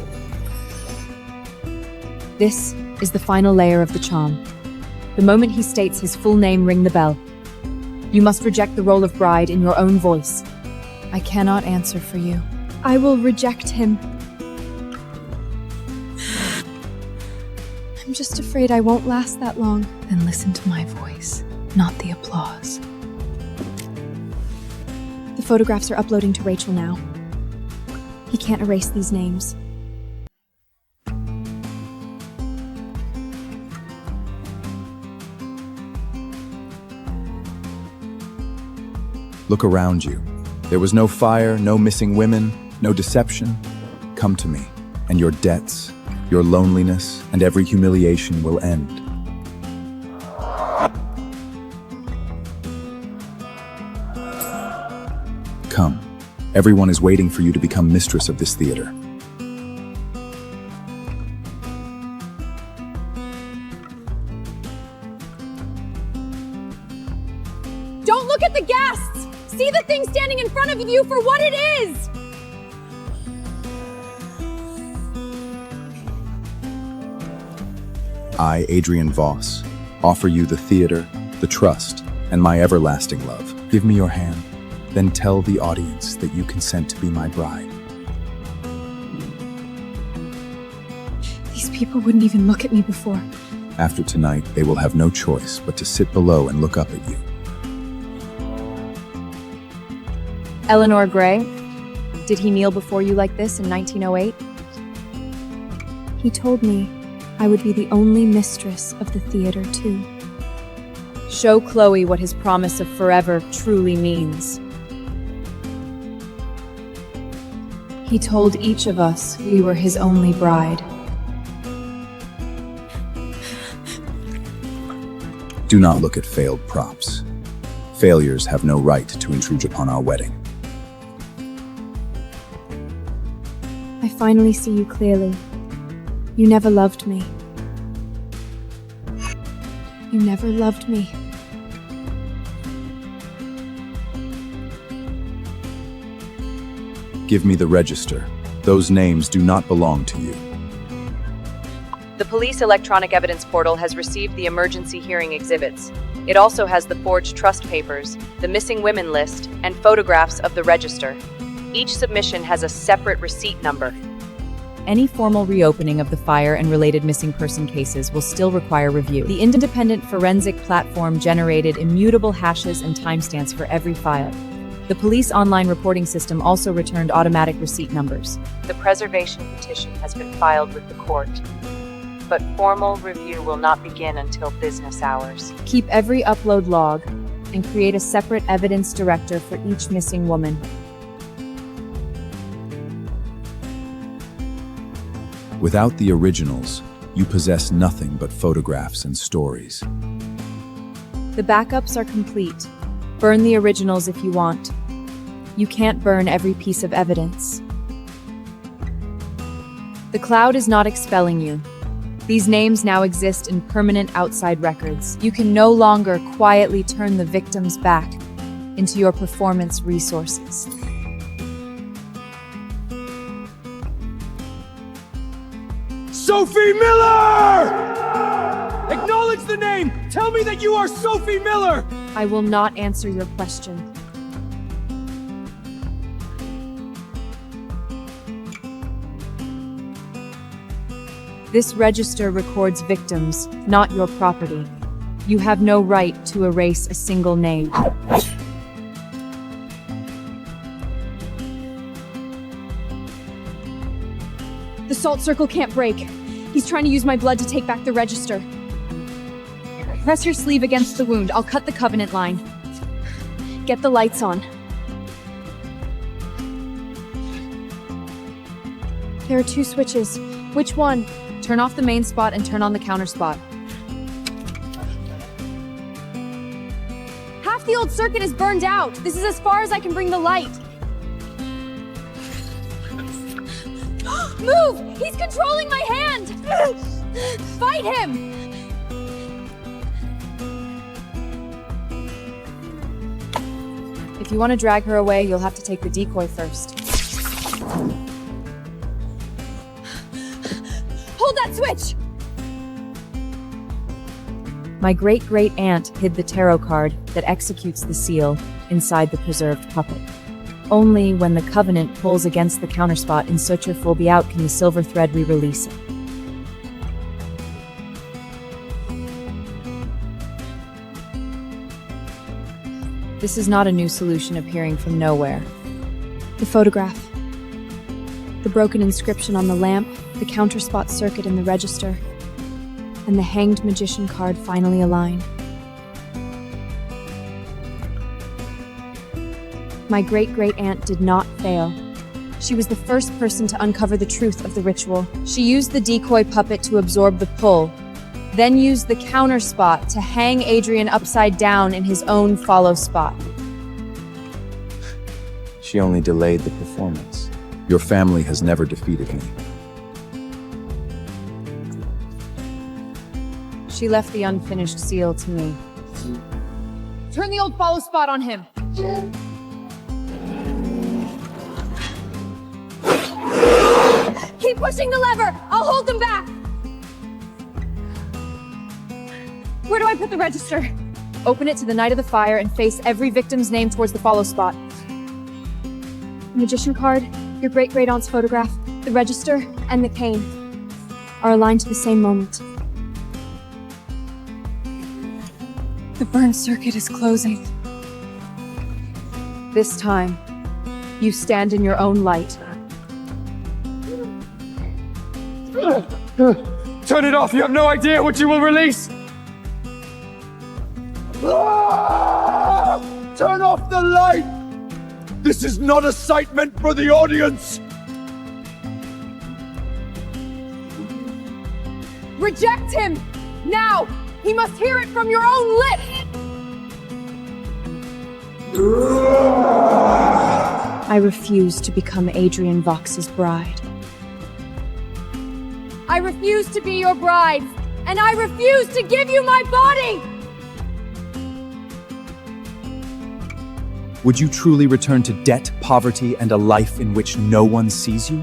This is the final layer of the charm. The moment he states his full name, ring the bell. You must reject the role of bride in your own voice. I cannot answer for you. I will reject him. I'm just afraid I won't last that long. Then listen to my voice, not the applause. The photographs are uploading to Rachel now. He can't erase these names. Look around you. There was no fire, no missing women, no deception. Come to me, and your debts, your loneliness, and every humiliation will end. Come. Everyone is waiting for you to become mistress of this theater. Don't look at the guests! See the thing standing in front of you for what it is! I, Adrian Voss, offer you the theater, the trust, and my everlasting love. Give me your hand, then tell the audience that you consent to be my bride. These people wouldn't even look at me before. After tonight, they will have no choice but to sit below and look up at you. Eleanor Gray, did he kneel before you like this in 1908? He told me I would be the only mistress of the theater too. Show Chloe what his promise of forever truly means. He told each of us we were his only bride. Do not look at failed props. Failures have no right to intrude upon our wedding. I finally see you clearly. You never loved me. You never loved me. Give me the register. Those names do not belong to you. The police electronic evidence portal has received the emergency hearing exhibits. It also has the forged trust papers, the missing women list, and photographs of the register. Each submission has a separate receipt number. Any formal reopening of the fire and related missing person cases will still require review. The independent forensic platform generated immutable hashes and timestamps for every file. The police online reporting system also returned automatic receipt numbers. The preservation petition has been filed with the court, but formal review will not begin until business hours. Keep every upload log and create a separate evidence director for each missing woman. Without the originals, you possess nothing but photographs and stories. The backups are complete. Burn the originals if you want. You can't burn every piece of evidence. The cloud is not expelling you. These names now exist in permanent outside records. You can no longer quietly turn the victims back into your performance resources. Sophie Miller! Acknowledge the name! Tell me that you are Sophie Miller! I will not answer your question. This register records victims, not your property. You have no right to erase a single name. The salt circle can't break. He's trying to use my blood to take back the register. Press your sleeve against the wound. I'll cut the covenant line. Get the lights on. There are 2 switches. Which one? Turn off the main spot and turn on the counter spot. Half the old circuit is burned out. This is as far as I can bring the light. Move! He's controlling my hand! Fight him! If you want to drag her away, you'll have to take the decoy first. Hold that switch! My great-great-aunt hid the tarot card that executes the seal inside the preserved puppet. Only when the Covenant pulls against the counterspot in Suture will be out can the silver thread re-release it. This is not a new solution appearing from nowhere. The photograph. The broken inscription on the lamp, the counterspot circuit in the register, and the hanged magician card finally aligned. My great-great-aunt did not fail. She was the first person to uncover the truth of the ritual. She used the decoy puppet to absorb the pull, then used the counterspot to hang Adrian upside down in his own follow spot. She only delayed the performance. Your family has never defeated me. She left the unfinished seal to me. Turn the old follow spot on him. Keep pushing the lever! I'll hold them back! Where do I put the register? Open it to the night of the fire and face every victim's name towards the follow spot. The magician card, your great-great-aunt's photograph, the register, and the cane are aligned to the same moment. The burn circuit is closing. This time, you stand in your own light. Turn it off! You have no idea what you will release! Turn off the light! This is not a sight meant for the audience! Reject him! Now! He must hear it from your own lips! I refuse to become Adrian Vox's bride. I refuse to be your bride, and I refuse to give you my body! Would you truly return to debt, poverty, and a life in which no one sees you?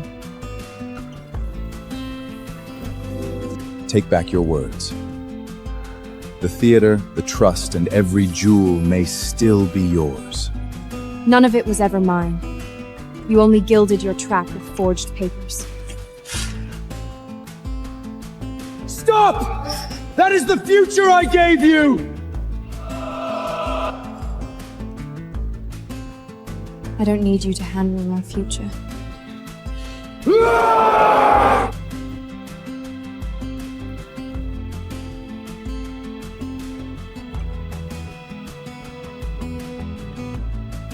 Take back your words. The theater, the trust, and every jewel may still be yours. None of it was ever mine. You only gilded your trap with forged papers. Stop! That is the future I gave you! I don't need you to handle my future.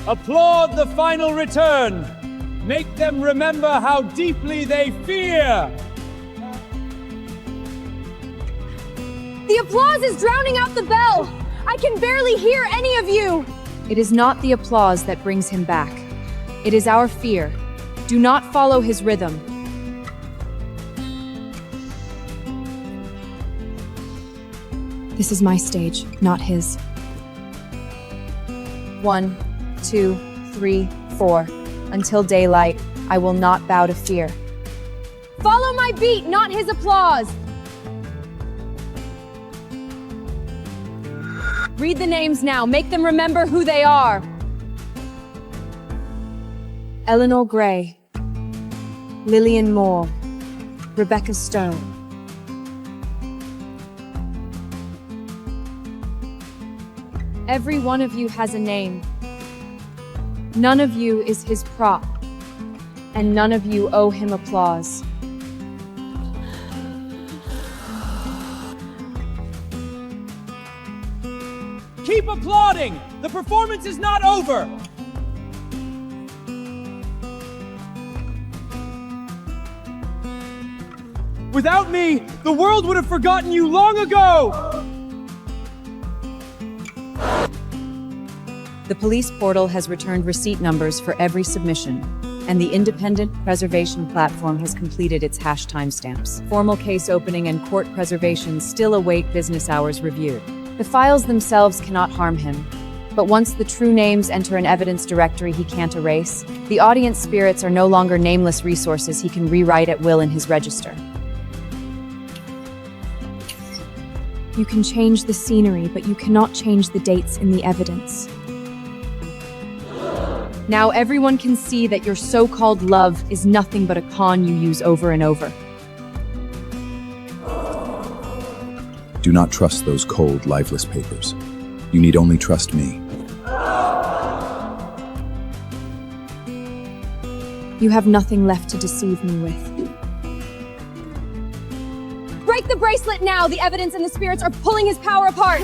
Applaud the final return! Make them remember how deeply they fear! The applause is drowning out the bell! I can barely hear any of you! It is not the applause that brings him back. It is our fear. Do not follow his rhythm. This is my stage, not his. 1, 2, 3, 4. Until daylight, I will not bow to fear. Follow my beat, not his applause! Read the names now. Make them remember who they are. Eleanor Gray, Lillian Moore, Rebecca Stone. Every one of you has a name. None of you is his prop, and none of you owe him applause. Keep applauding! The performance is not over! Without me, the world would have forgotten you long ago! The police portal has returned receipt numbers for every submission, and the independent preservation platform has completed its hash timestamps. Formal case opening and court preservation still await business hours review. The files themselves cannot harm him, but once the true names enter an evidence directory he can't erase, the audience spirits are no longer nameless resources he can rewrite at will in his register. You can change the scenery, but you cannot change the dates in the evidence. Now everyone can see that your so-called love is nothing but a con you use over and over. Do not trust those cold, lifeless papers. You need only trust me. You have nothing left to deceive me with. Break the bracelet now! The evidence and the spirits are pulling his power apart!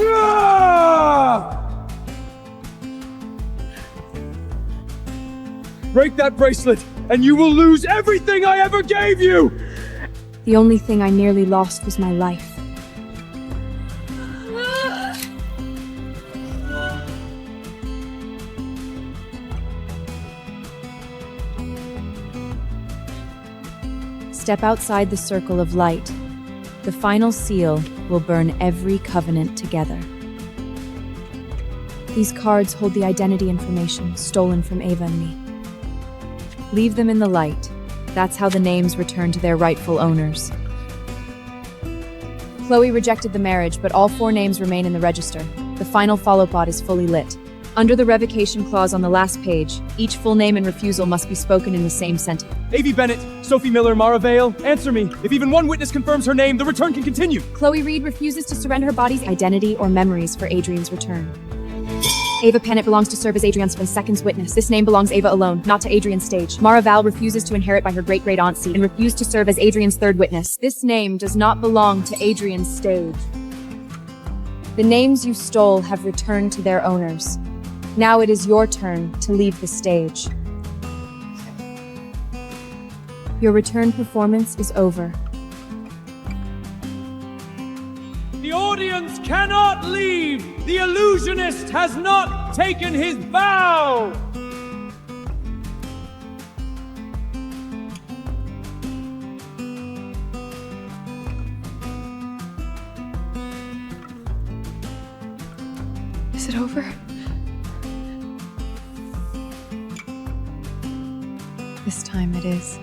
Break that bracelet, and you will lose everything I ever gave you! The only thing I nearly lost was my life. Step outside the circle of light. The final seal will burn every covenant together. These cards hold the identity information stolen from Ava and me. Leave them in the light. That's how the names return to their rightful owners. Chloe rejected the marriage, but all 4 names remain in the register. The final follow pod is fully lit. Under the revocation clause on the last page, each full name and refusal must be spoken in the same sentence. Avie Bennett, Sophie Miller, Mara Vale, answer me. If even one witness confirms her name, the return can continue. Chloe Reed refuses to surrender her body's identity or memories for Adrian's return. Ava Pennant belongs to serve as Adrian's second witness. This name belongs Ava alone, not to Adrian's stage. Mara Val refuses to inherit by her great-great-aunt seat and refused to serve as Adrian's 3rd witness. This name does not belong to Adrian's stage. The names you stole have returned to their owners. Now it is your turn to leave the stage. Your return performance is over. The audience cannot leave! The illusionist has not taken his vow! Is it over? This time it is.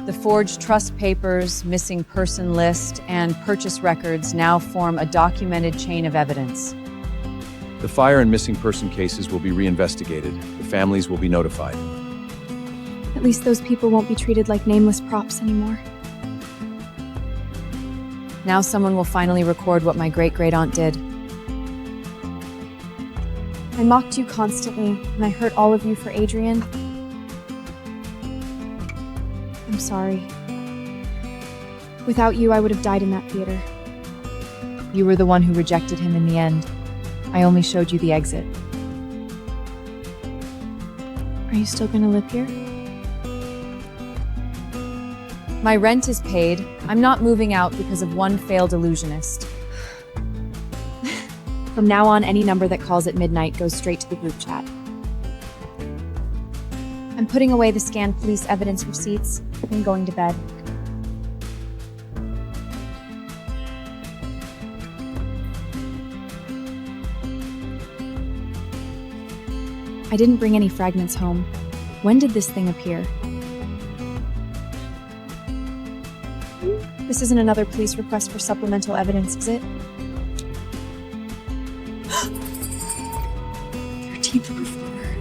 The forged trust papers, missing person list, and purchase records now form a documented chain of evidence. The fire and missing person cases will be reinvestigated. The families will be notified. At least those people won't be treated like nameless props anymore. Now someone will finally record what my great-great-aunt did. I mocked you constantly, and I hurt all of you for Adrian. I'm sorry. Without you, I would have died in that theater. You were the one who rejected him in the end. I only showed you the exit. Are you still gonna live here? My rent is paid. I'm not moving out because of one failed illusionist. From now on, any number that calls at midnight goes straight to the group chat. I'm putting away the scanned police evidence receipts and going to bed. I didn't bring any fragments home. When did this thing appear? This isn't another police request for supplemental evidence, is it? 13th performer.